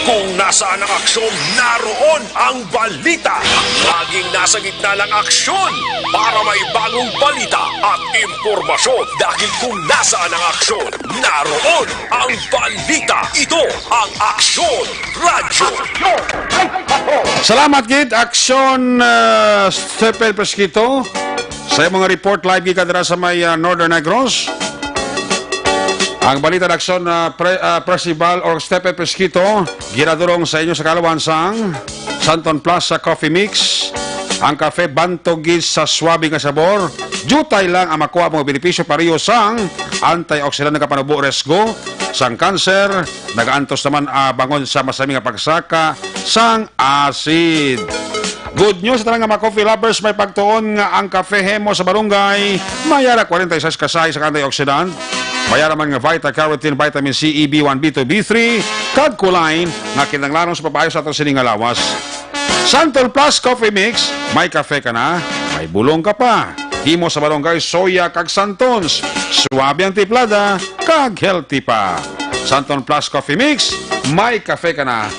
Kung nasaan ang aksyon, naroon ang balita. Laging nasa gitna ng aksyon para may bagong balita at impormasyon. Dahil kung nasaan ang aksyon, naroon ang balita. Ito ang Aksyon Radio. Salamat, Gid. Aksyon, Stephen Pesquito. Sa mga report live gid kadra sa may Northern Negros. Ang balita ng aksyon na Percival or Stephen Pesquito, ginadurong sa inyo sa Kalawansang, Santon Plaza Coffee Mix, ang kafe bantogis sa swabe nga sabor, jutay lang ang makuha mga benepisyo pariyo sang antioxidant nga panubo resgo, sang kanser, nagaantos naman bangon sa masami nga pagsaka, sang acid. Good news sa talang mga coffee lovers, may pagtuon nga ang Cafe Hemo sa Barangay, mayara 46 kasay sa antioxidant, mayara man nga Vita-Carotene, Vitamin C, E, B1, B2, B3, kag kulain nga kinanglanong sa papayo sa atong sining nga lawas. Santon Plus Coffee Mix, may kafe ka na, may bulong ka pa. Himo sa Barangay, soya kag santons, suwabe ang tiplada, kag healthy pa. Santon Plus Coffee Mix, may kafe ka na,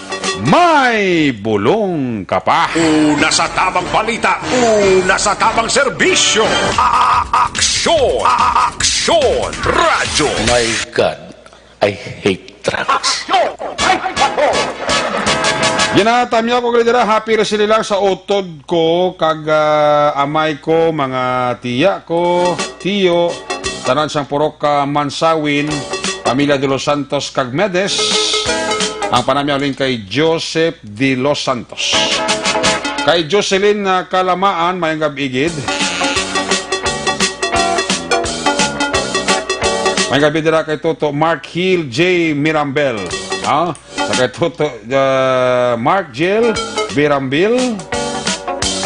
may bulong ka pa. Una sa tamang balita, una sa tamang serbisyo. Aksyon! Aksyon! Radyo! My God, I hate trucks. Action! Night Patrol! Ginatamya ko kalidira, happy rin sila sa utod ko, kag amay ko, mga tiya ko, tiyo, tanan siyang purok Mansawin, Pamilya de los Santos kag Medes, ang panamyaling kay Joseph de los Santos. Kay Jocelyn Kalamaan, mayang gabigid. Mayang gabi dira kay Toto Mark Hill J. Mirambel. Sa kay Toto Mark Jill Mirambil.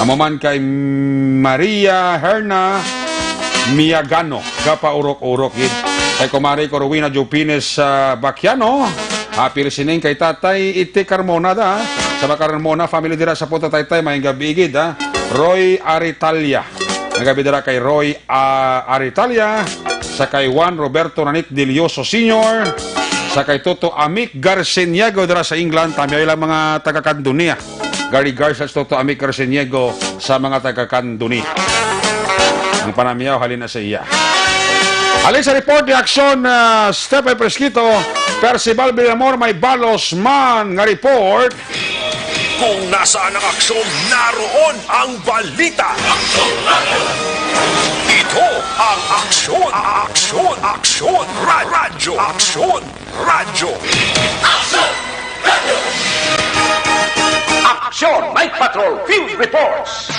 Amaman kay Maria Herna Miagano. Kapa urok-urok yun. Kay Kumari Corwina Jupines Bakiano. Happy listening kay Tatay Iti Carmona da. Sa Carmona family dira sa Punta Taytay may gabigid ha. Roy Aritalia. Nagabi dira kay Roy Aritalia, sa kay Juan Roberto Nanit Delioso Sr., sa kay Toto Amik Garceniago dira sa England, tamyo ilang mga taga-Kandunia. Gary Garcias, Toto Amic Reseniego sa mga taga-Kanduni. Ang panamiyaw, halina sa iya. Alin sa report ni aksyon na Stephen Presquito, Percival Villamor may balos man nga report. Kung nasaan ang aksyon, naroon ang balita. Ito ang aksyon, aksyon, aksyon, radyo, aksyon, radyo. Action Night Patrol Field Reports.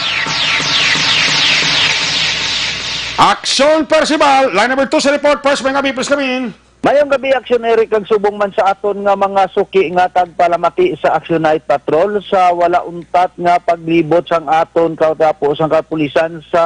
Aksyon Percival, line number 2 sa report. First, may gabi, please come in. Mayong gabi, aksyonery kag subong man sa aton nga mga suki nga tagpalamati sa Action Night Patrol sa wala untat nga paglibot sang aton katapos ang kapulisan sa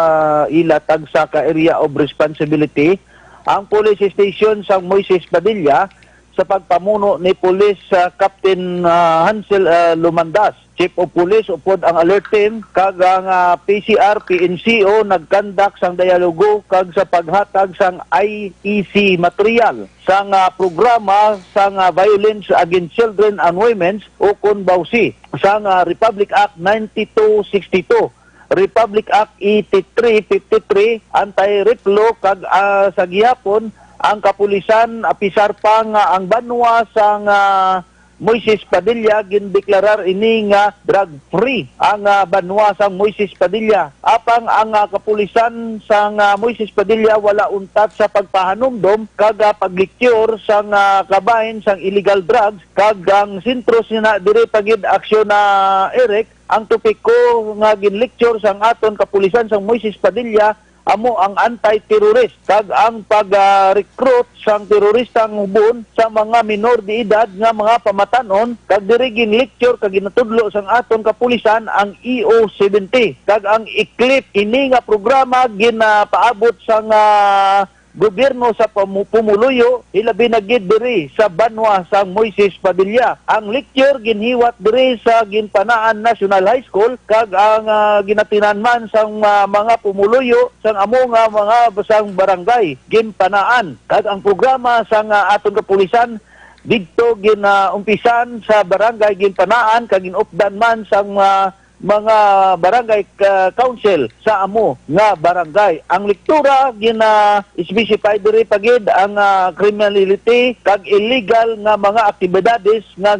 ilatag sa ka-area of responsibility ang police station sa Moises Padilla sa pagpamuno ni Police Captain Hansel Lumandas. Chief of Police upod ang alert team kag ang PCR PNCO nagkandak sang dialogo kag sa paghatag sang IEC material sang programa sang Violence Against Children and Women o KONBAWSI sang Republic Act 9262. Republic Act 8353 anti-rape law kag sa gihapon ang kapulisan apisar pa nga ang banwa sang Moises Padilla gindeklarar ini nga drug-free ang banwa sang Moises Padilla. Apang ang kapulisan sang Moises Padilla wala untat sa pagpahanumdom kag pagliktyor sang kabahin sang illegal drugs kag ang sentro sina dire pagid aksyon na Eric ang topiko nga ginlecture sang aton kapulisan sang Moises Padilla amo ang anti-terrorist kag ang pag-recruit sang teroristang hubon sa mga minor de edad nga mga pamatanon kag diri ginlecture kag ginatudlo sang aton kapulisan ang EO70 kag ang ICLIP ini nga programa ginapaabot sang gobyerno sa Pumuluyo ilabi na gid diri sa banwa sang Moises Padilla. Ang lecture ginhiwat diri sa Ginpanaan National High School kag ang ginatinanman sang mga Pumuluyo sang amo nga mga basang barangay Ginpanaan. Kag ang programa sang aton kapulisan didto ginumpisan sa barangay Ginpanaan kag ginupdan man sang mga barangay council sa amo nga barangay. Ang lektura gina-specify diri pagid ang criminality kag illegal nga mga aktibidades nga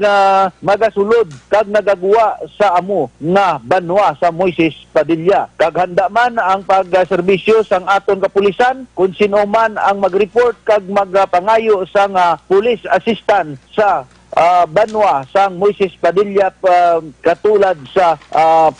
magasulod kag nagagawa sa amo nga banwa sa Moises Padilla. Kag handa man ang pagserbisyo sang aton kapulisan kung sino man ang mag-report kag magpangayo sang police assistant sa banwa sang Moises Padilla katulad sa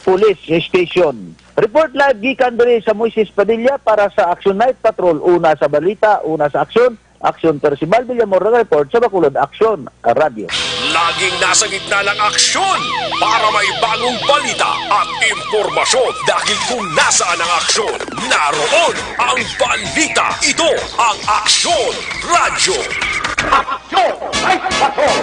police station. Report live gikan diri sa Moises Padilla para sa Action Night Patrol. Una sa balita, una sa aksyon. Aksyon Percival Villamor report sa Bacolod Aksyon Radio. Laging nasa gitna ng aksyon para may bagong balita at impormasyon dahil kung nasaan ang aksyon, naroon ang balita. Ito ang Aksyon Radyo. Action Night Patrol.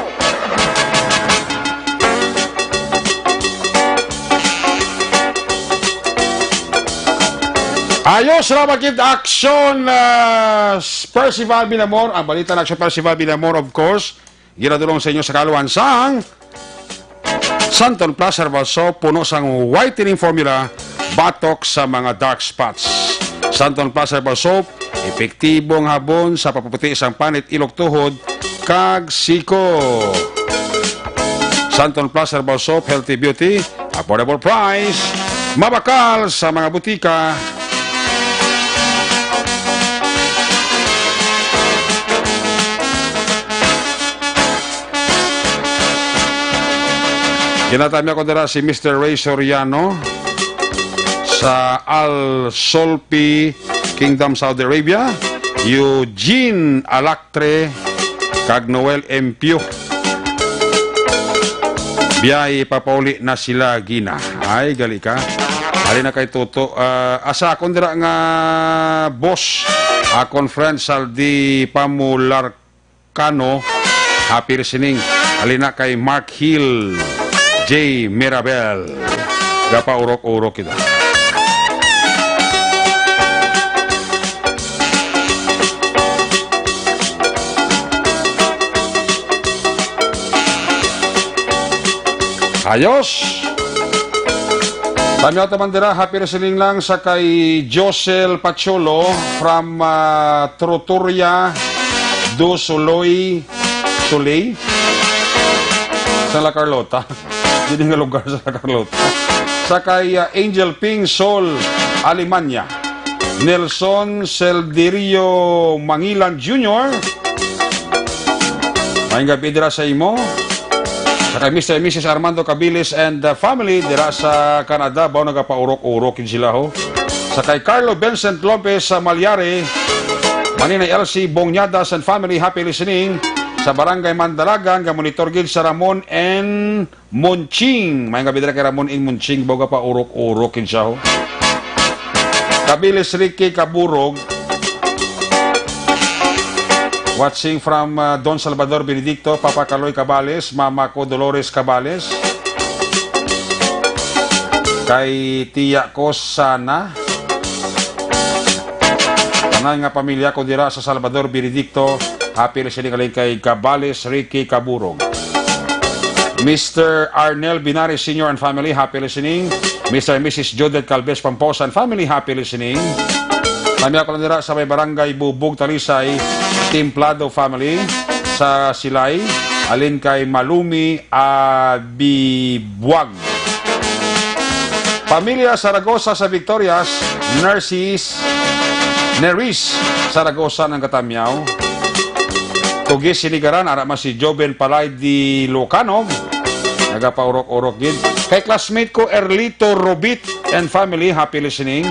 Ayos na magkid aksyon Percival Villamor. Ang balita ng aksyon Percival Villamor, of course, ginadulong sa inyo sa kaluan sang Santon Plus Herbal Soap, puno sang whitening formula, batok sa mga dark spots. Santon Plus Herbal Soap, epektibong habon sa papuputi sang panit, ilok tuhod, kag siko. Santon Plus Herbal Soap, healthy beauty, affordable price, mabakal sa mga butika. Ginatami ako dira si Mr. Ray Soriano sa Al Solpi Kingdom, Saudi Arabia, Eugene Alactre kag Noel Empio. Biyay papauli na sila gina. Ay, gali ka. Ali na kay Toto. Asa akong dira nga boss, akong friend Saldi Pamularcano, happy listening. Ali na kay Mark Hill, J. Mirabel. Gapa urok-urok kita. Ayos. Tamyaw taman dira, happy listening lang sa kay Josel Pacholo from Troturia do Suloy Tulay sa La Carlota. Hindi nga lugar sa La Carlota. Sa kay Angel Ping Sol Alemania, Nelson Selderio Mangilan Jr. Maayong gabi dira sa imo. Sa kay Mr. and Mrs. Armando Cabilis and family dira sa Canada, bao nagapaurok-urok sila ho. Sa kay Carlo Vincent Lopez sa Malyari, Maninay LC Bongyadas and family, happy listening. Sa Barangay Mandalagan, gamonitor gid sa Ramon and Munching. Maayong gabi dira kay Ramon and Munching, bao gapaurok-urok siya ho. Cabilis Ricky Kaburog, watching from Don Salvador Benedicto, Papa Caloy Cabales, Mama ko Dolores Cabales. Kay tiya ko Sana. Tanay nga pamilya ko dira sa Salvador Benedicto, happy listening kalay kay Cabales Ricky Kaburog. Mr. Arnel Binares Sr. and family, happy listening. Mr. and Mrs. Judith Calves Pamposa and family, happy listening. Kami ako lang dira sa may barangay Bubog Talisay, Templado family, sa Silay, alin kay Malumi Abibuag. Pamilya Saragosa sa Victorias, Neris Saragosa ng Katamyaw. Tugis Sinigaran, arama si Joven Palay di Locanog, nagapaurok-urok din. Kay classmate ko Erlito Robit and family, happy listening.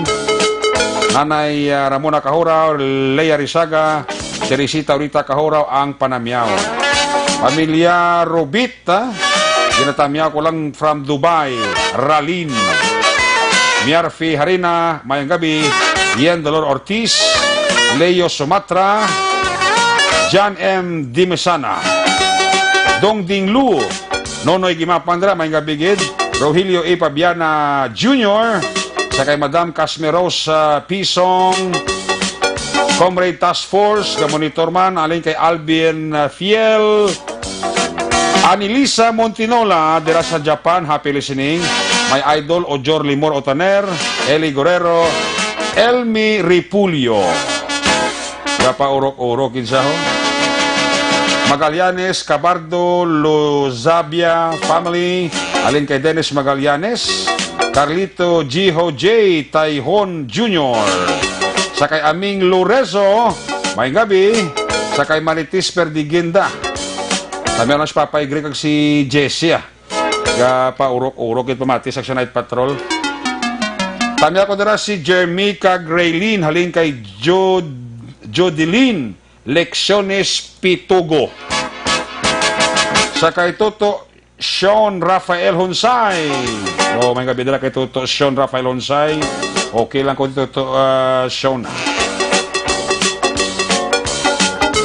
Nanay Ramona Kahuraw, Leia Risaga, Teresita Urita Kahuraw ang Panamyaw. Pamilya Robit, ginatamyaw ko lang from Dubai, Ralin. Miarfi Harina, mayang gabi. Ian Dolor Ortiz, Leo Sumatra, John M. Dimesana, Dongding Lu, Nonoy Gimapandra, mayang gabi gid. Rogelio A. Pabiana Jr., sa kay Madam Casmeros Pisong, Comrade Task Force, gamonitor man, alin kay Alvin Fiel, Anilisa Montinola, dira sa Japan, happy listening. My idol, Ojor Limor Otaner, Eli Guerrero, Elmi Ripulio. Gapaurok-urok sa ho. Magallanes, Cabardo, Lozabia family, alin kay Dennis Magallanes, Carlito Jiho J. Taihon Jr. Sa kay Aming Lorezo, may gabi. Sa kay Maritis Perdiginda. Kami lang si Papa Igre kag si Jessia. Gapaurok-urok ito pamati sa Night Patrol. Kami ako dira si Jermica Graylin, halin kay Jodeline Lecciones Pitugo. Sa kay Toto Sean Rafael Honsay. May gabi dira kay Toto Sean Rafael Honsay. Okay lang ko Toto Sean.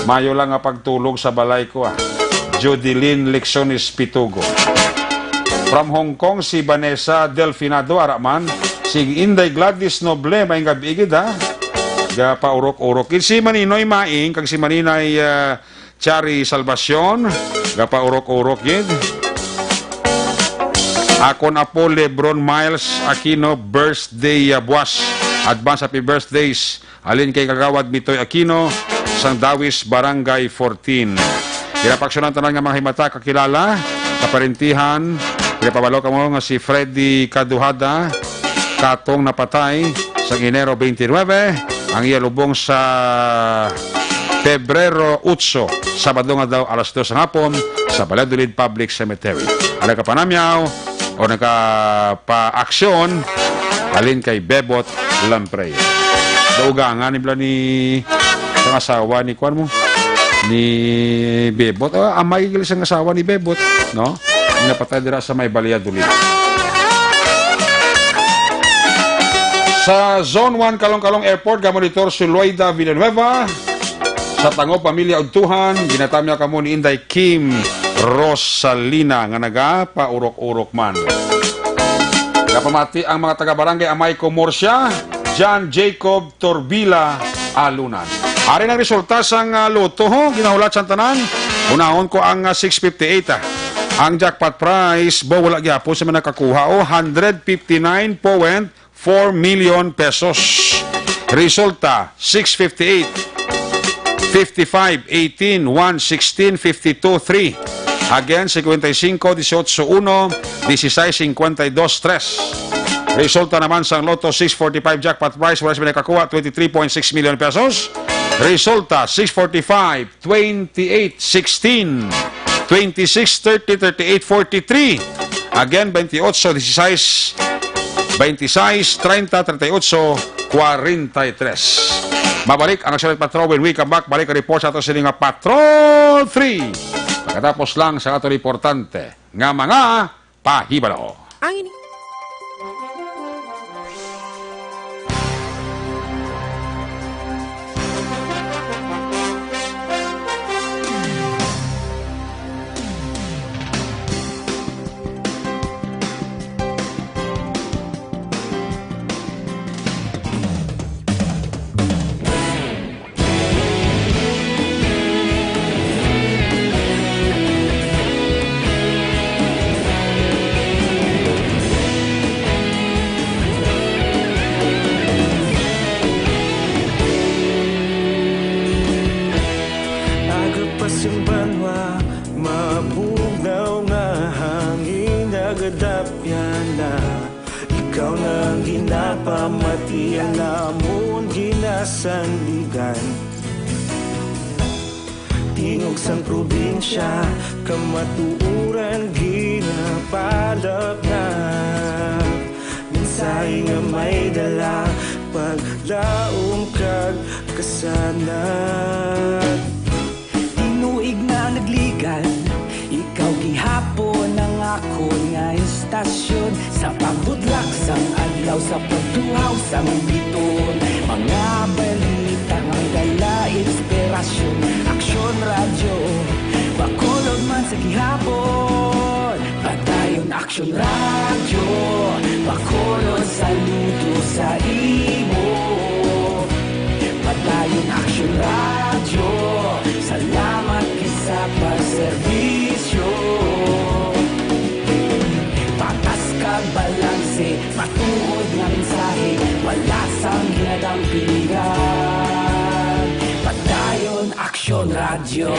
Mayo lang nga pagtulog sa balay ko Jodeline Lecciones Pitugo. From Hong Kong, si Vanessa Delfinado Araman. Si Inday Gladys Noble, may gabi igid Gapaurok-urok. Si Maninoy Maing, kag si Maninay Chari Salvacion, gapaurok-urok gid. Ako na po Lebron Miles Aquino, birthday buwas. Advance happy birthdays. Alin kay Kagawad Mitoy Aquino, sang Dawis Barangay 14. Kinapaksyonan tanan nga mga himata kakilala, kaparentihan, pinapabalo ka mo nga si Freddy Kaduhada, katong napatay sa Enero 29, ang iyalubong sa Pebrero 8, Sabado nga daw alas 2 ng hapon sa Valladolid Public Cemetery. Ala ka panamyaw o nagpa-aksyon alin kay Bebot Lampre. Daugangan nibla ni ang asawa ni Kwan mo ni Bebot. Amay gilis ang asawa ni Bebot, no? Napatay dira sa may Valladolid. Sa Zone 1 Kalong-Kalong Airport, gamonitor si Loida Villanueva. Sa Tango Pamilya Udtuhan, ginatamya kamo ni Inday Kim Rosalina nga nagapaurok-urok man. Kapamati ang mga taga-barangay Amay Comorsya, John Jacob Torbila Alunan. Ari ng resulta sang loto ho, ginahulat sa tanan. Unahon ko ang 658 Ang jackpot prize, bo wala gyapon sa mga nakakuha o 159.4 million pesos. Resulta 658, 55, 18, 1, 16, 52, 3. Again, 55, 18, 1, 16, 52, 3. Resulta naman sa Lotto 645 jackpot prize, wala sa nakakuha 23.6 million pesos. Resulta 645, 28, 16, 26, 30, 38, 43. Again, 28, 16, 26, 30, 38, 43. Mabalik ang Action Patrol when we come back. Balik ang report sa ato sa nga Patrol 3. Pagkatapos lang sa ato importante nga mga pahibalo. Ang ini. Ikaw nang ginapamati ang namon ginasandigan. Tingog sang probinsya, kamatuuran ginapalap na. Minsay nga may dala, paglaom kag kasanat. Tinuig na nagligan, ikaw gihapon ang ako nga istasyon. Sa pagbudlak sang adlaw, sa pagtuhaw sang biton. Mga balita nga dala inspirasyon. Aksyon radyo, bakulog man sa gihapon. Patayon aksyon radyo, bakulog saludo sa imo. Patayon aksyon radyo, salamat kisa pagserbisyo. Patas kag balanse, matuod nga mensahe, wala sang ginadampingan. Patayon aksyon radyo.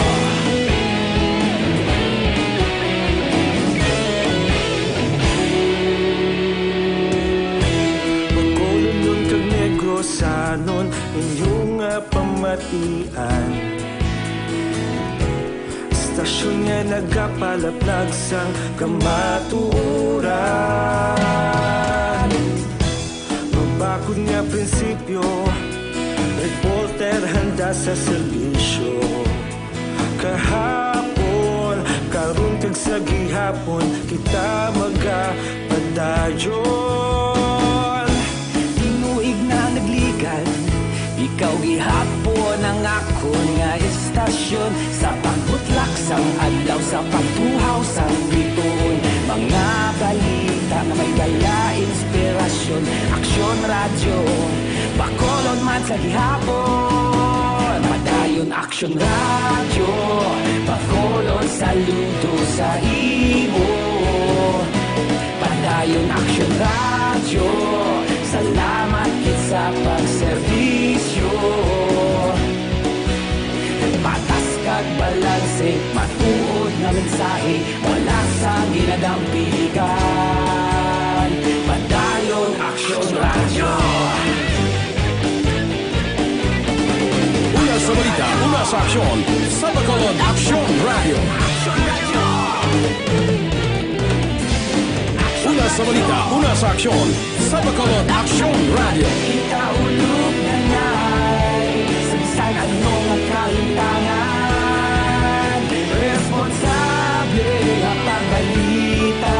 Magkulunod kag negosanon, inyong pamatian. Stasyon nga nagapalaplag sang kamatuuran. Mabakod nga prinsipyo, reporter handa sa serbisyo. Kahapon, karon kag sa gihapon, kita magapadayon. Tinuig na nagligan, ikaw gihapon ang ako nga istasyon. Sa pagbutlak sang adlaw, sa pagtuhaw sang biton. Mga balita na may dala inspirasyon. Aksyon radyo, bakolon man sa gihapon. Padayon aksyon radyo, bakolon saludo sa imo. Padayon aksyon radyo, salamat kit sa pagserbisyo. Patas kag balanse, matuod na mensahe, wala sang ginadampiligan. Padayon aksyon radyo. Una sa balita, una sa aksyon, sa Bacolod Aksyon Radio. Una sa balita, una sa aksyon, sa Bacolod Aksyon Radio. Ikaulog na na'y sabisan anong ang kalintangan. Responsable ang pagbalita,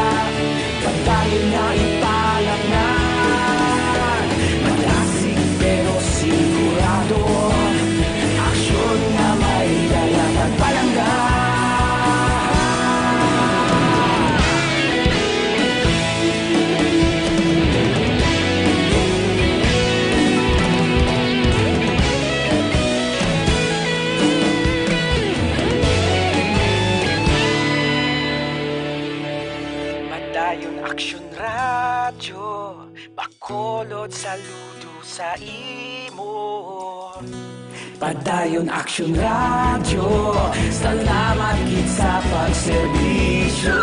pagdayon na ipalat na. Malasig pero sigurado, aksyon na may dala pagpalanggan. radyo, Bacolod saludo sa imo. Padayon Action Radio, salamat gid sa pagserbisyo.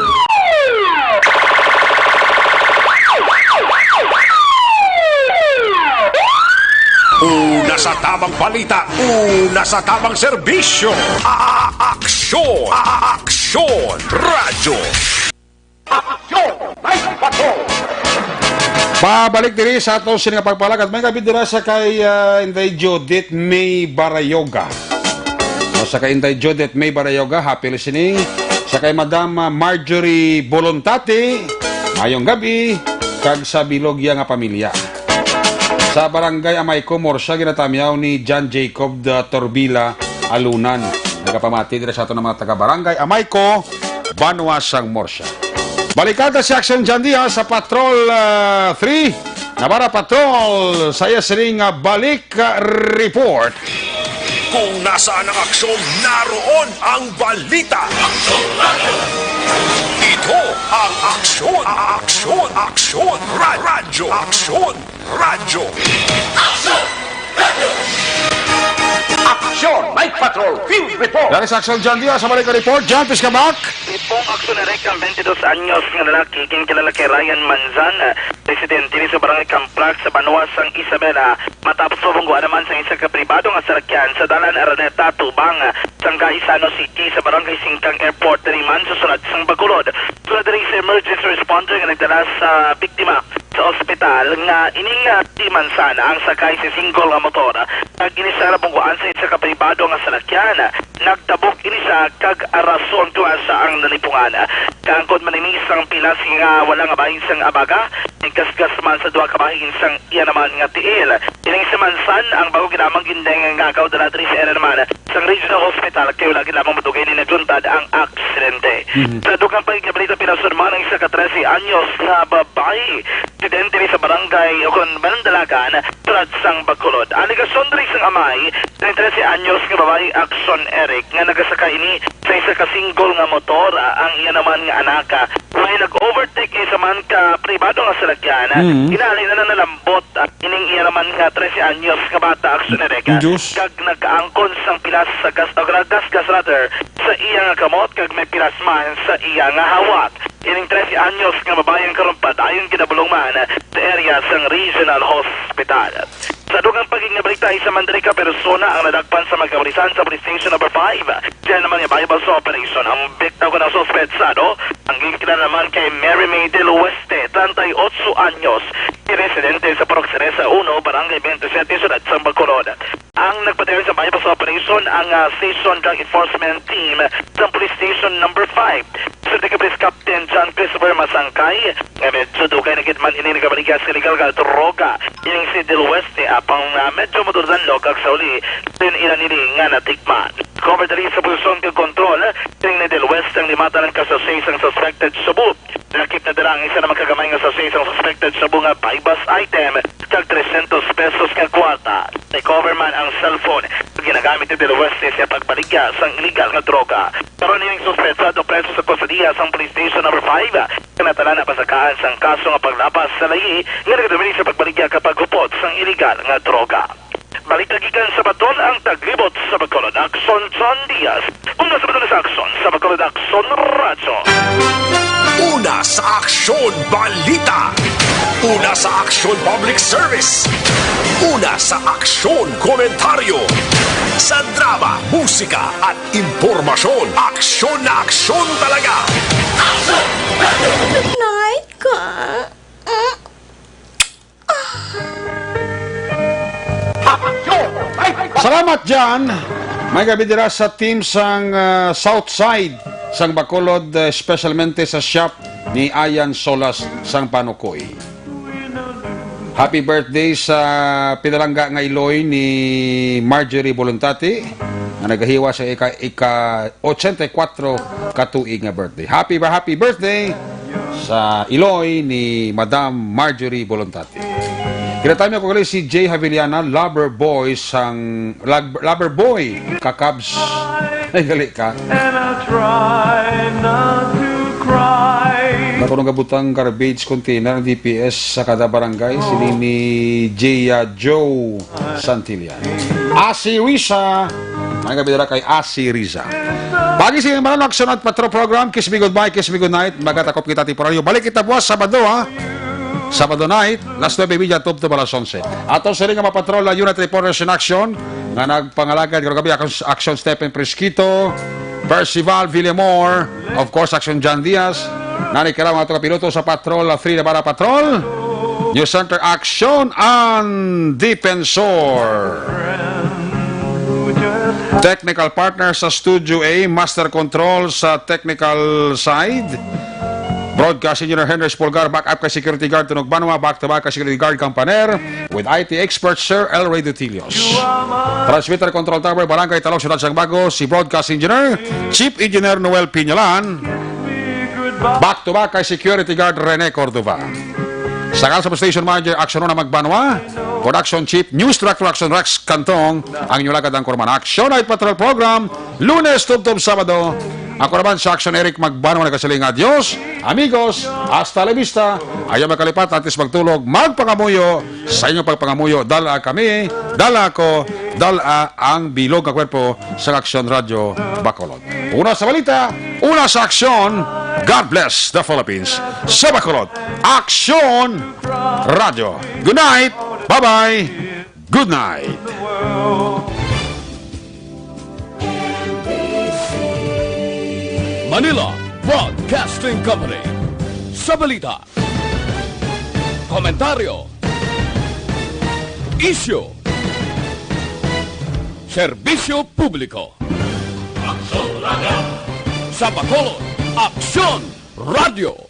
Una sa tamang balita, una sa tamang serbisyo. Aksyon! Aksyon! Radyo! Aksyon! Night Patrol! Pabalik diri sa atong sining pagpalag at may gabi dira sa kay Inday Judith May Barayoga. So, sa kay Inday Judith May Barayoga, happy listening. Sa kay Madam Marjorie Bolontati, mayong gabi, kag sa Bilogya nga pamilya. Sa barangay Amayco, Morsya, ginatamyaw ni John Jacob de Torbila, Alunan. Nagapamati dira sa ato ng mga taga-barangay Amayco, Banuasang, Morsya. Balikada si Action John Diaz sa Patrol 3. Nabara Patrol, saya sining balik report. Kung nasaan ang aksyon, naroon ang balita. Ito ang aksyon. Aksyon. Aksyon. Radyo. Aksyon. Radyo. Aksyon! Night Patrol! Field Report! Dari sa Action John Diaz sa balik report. John, pis ka back. Itong aksyonerek ang 22 anyos nga lalaki kinkilala kay Ryan Manzan, presidente ni sa barangay Camplac sa Banuasang Isabela, matapos mabungguan naman sa isa ka pribado nga sarakyan sa dalan Araneta, Tubang, Sangga Isano City sa barangay Singkang Airport Tariman sa sunod sang Bacolod. Tulad rin sa emergency responder nga nagdala sa biktima sa ospital nga ining timan sana ang sakay sa single nga motor kag inisa na bungguan sa isa ka pribado nga salakyan. Nagtabok inisa kag arason klasa ang nalipungan. Kaangkod maninis ang pilas nga wala nga bahin sang abaga, nagkasgas man sa duha ka bahin sang iya naman nga tiil. Ining sa Mansan ang bago ginamang gindeng nga kaudala diri sa area naman sang regional hospital kay wala ginamang madugay ni najuntad ang aksidente. Sa dugang pagkabalita pinasurman ang isa ka 13 anyos na babae presidente ni sa barangay o kung Bandalagan, tulad sang Bacolod. Aligasyon rin sang amay, 13 anyos nga babae Akson Eric nga nagasakay ni sa isa ka single nga motor ang iya naman nga anaka. May nag-overtake ni sa man ka pribado nga salakyan. Inalay na nalambot at ining iya naman nga 13 anyos nga bata Akson Eric. Kag nagkaangkon sang pilas sa gas rather sa iya nga kamot kag may pilas man sa iya nga hawak. Ining 13 anyos nga babayang karumpat ayon kinabulong man sa area sang regional hospital. Sa dugang pagiging balita sa Mandalika persona ang nadakpan sa magkabalisan sa police station number 5. Diyan naman yung Bible sa operation. Ang biktaw ko ng suspetsado, ang gingkila naman kay Mary May del Oeste, 38 anyos, residente sa Purok Cereza 1, Barangay 27, Sunod sa Bacolod. Ang nagpatayon sa Bible sa operation ang Station Drug Enforcement Team sa police station number 5. Sir Police Captain John Christopher Masangkay, medyo dugay na kitman ini nagabalikas sa legal ka droga. Ining si del Oeste apang medyo madurdan lokak sa uli din ilan nili nga natikman. Cover dali sa posisyon kag kontrol, ining ni del Oeste ang limata ng kasasay sang suspected sabu. Lakip na dala ang isa na magkagamay nga sasay sang suspected sabu nga paibas item kag 300 pesos nga kwarta. Recover man ang cellphone ginagamit ni del Oeste sa pagbaligya sang illegal nga droga. Karon ining suspetsado preso sa kusadiya sang police station number 5 kanatala na pasakaan sang kaso nga paglapas sa layi nga nagdumili sa pagbaligya kapag hupot sang illegal nga droga. Balitagikan sa Baton ang taglibot sa Bacolod Akson John Diaz. Una sa Baton sa Akson sa Bacolod Akson Radyo. Una sa aksyon balita. Una sa aksyon public service. Una sa aksyon komentaryo. Sa drama, musika at impormasyon. Aksyon na aksyon talaga. Night ka. Salamat John. May gabi dira sa team sang Southside sang Bacolod, specialmente sa shop ni Ayan Solas sang Panukoy. Happy birthday sa pinalangga nga Iloy ni Marjorie Bolontati na nagahiwa sa ika 84 katuig nga birthday. Happy birthday sa Iloy ni Madam Marjorie Bolontati. Kinatay mo ko gali si Jay Haviliana, lover boy kakabs. Ay gali ka. And I try not to cry. Nakunong gabutang garbage container ng DPS sa kada barangay. Sili ni Jaya Joe Santillan. Asi Risa. May kabidara kay Asi Riza. Pagi sa mga action at patrol program. Kiss me goodbye, kiss me good night. Magatakop kita temporaryo. Balik kita buwas Sabado ha. Sabado night, last 9:30 top to alas 11. Ato sa rin nga mapatrol na Unit Reporters in Action nga nagpangalagad karong gabi Action Stephen Presquito, Percival Villamor, of course Action John Diaz. Nanikira mga kapiloto sa patrol 3 na para patrol. New Center Action and Defensor. Technical partner sa Studio A, Master Control sa technical side. Broadcast Engineer Henry Spolgar, backup kay Security Guard Tunog Banwa, back-to-back kay Security Guard Campaner, with IT expert Sir El Ray Dutilios. Transmitter Control Tower, Barangay Talong, Ciudad Sangbago, si Broadcast Engineer, Chief Engineer Noel Piñalan, back-to-back kay Security Guard Rene Cordova. Sakal sa Station Manager, Action na Magbanwa, Production Chief, News Director Action Rex Cantong, ang inyong lagad ang Kurman. Action Night Patrol Program, Lunes, Tubtob, Sabado. Ako naman sa Action Eric Magbanwa, nagkasaling adios. Amigos, hasta la vista. Ayaw makalipat, atis magtulog, magpangamuyo. Sa inyong pagpangamuyo, dala kami, dala ako, dala ang bilog na kwerpo sa Action Radio Bacolod. Una sa balita, una sa aksyon. God bless the Philippines. Sa Bacolod, Action Radio. Good night. Bye-bye. Good night. Manila Broadcasting Company. Sa balita, komentaryo, isyu, serbisyo publiko. Sa Bacolod, Aksyon Radio.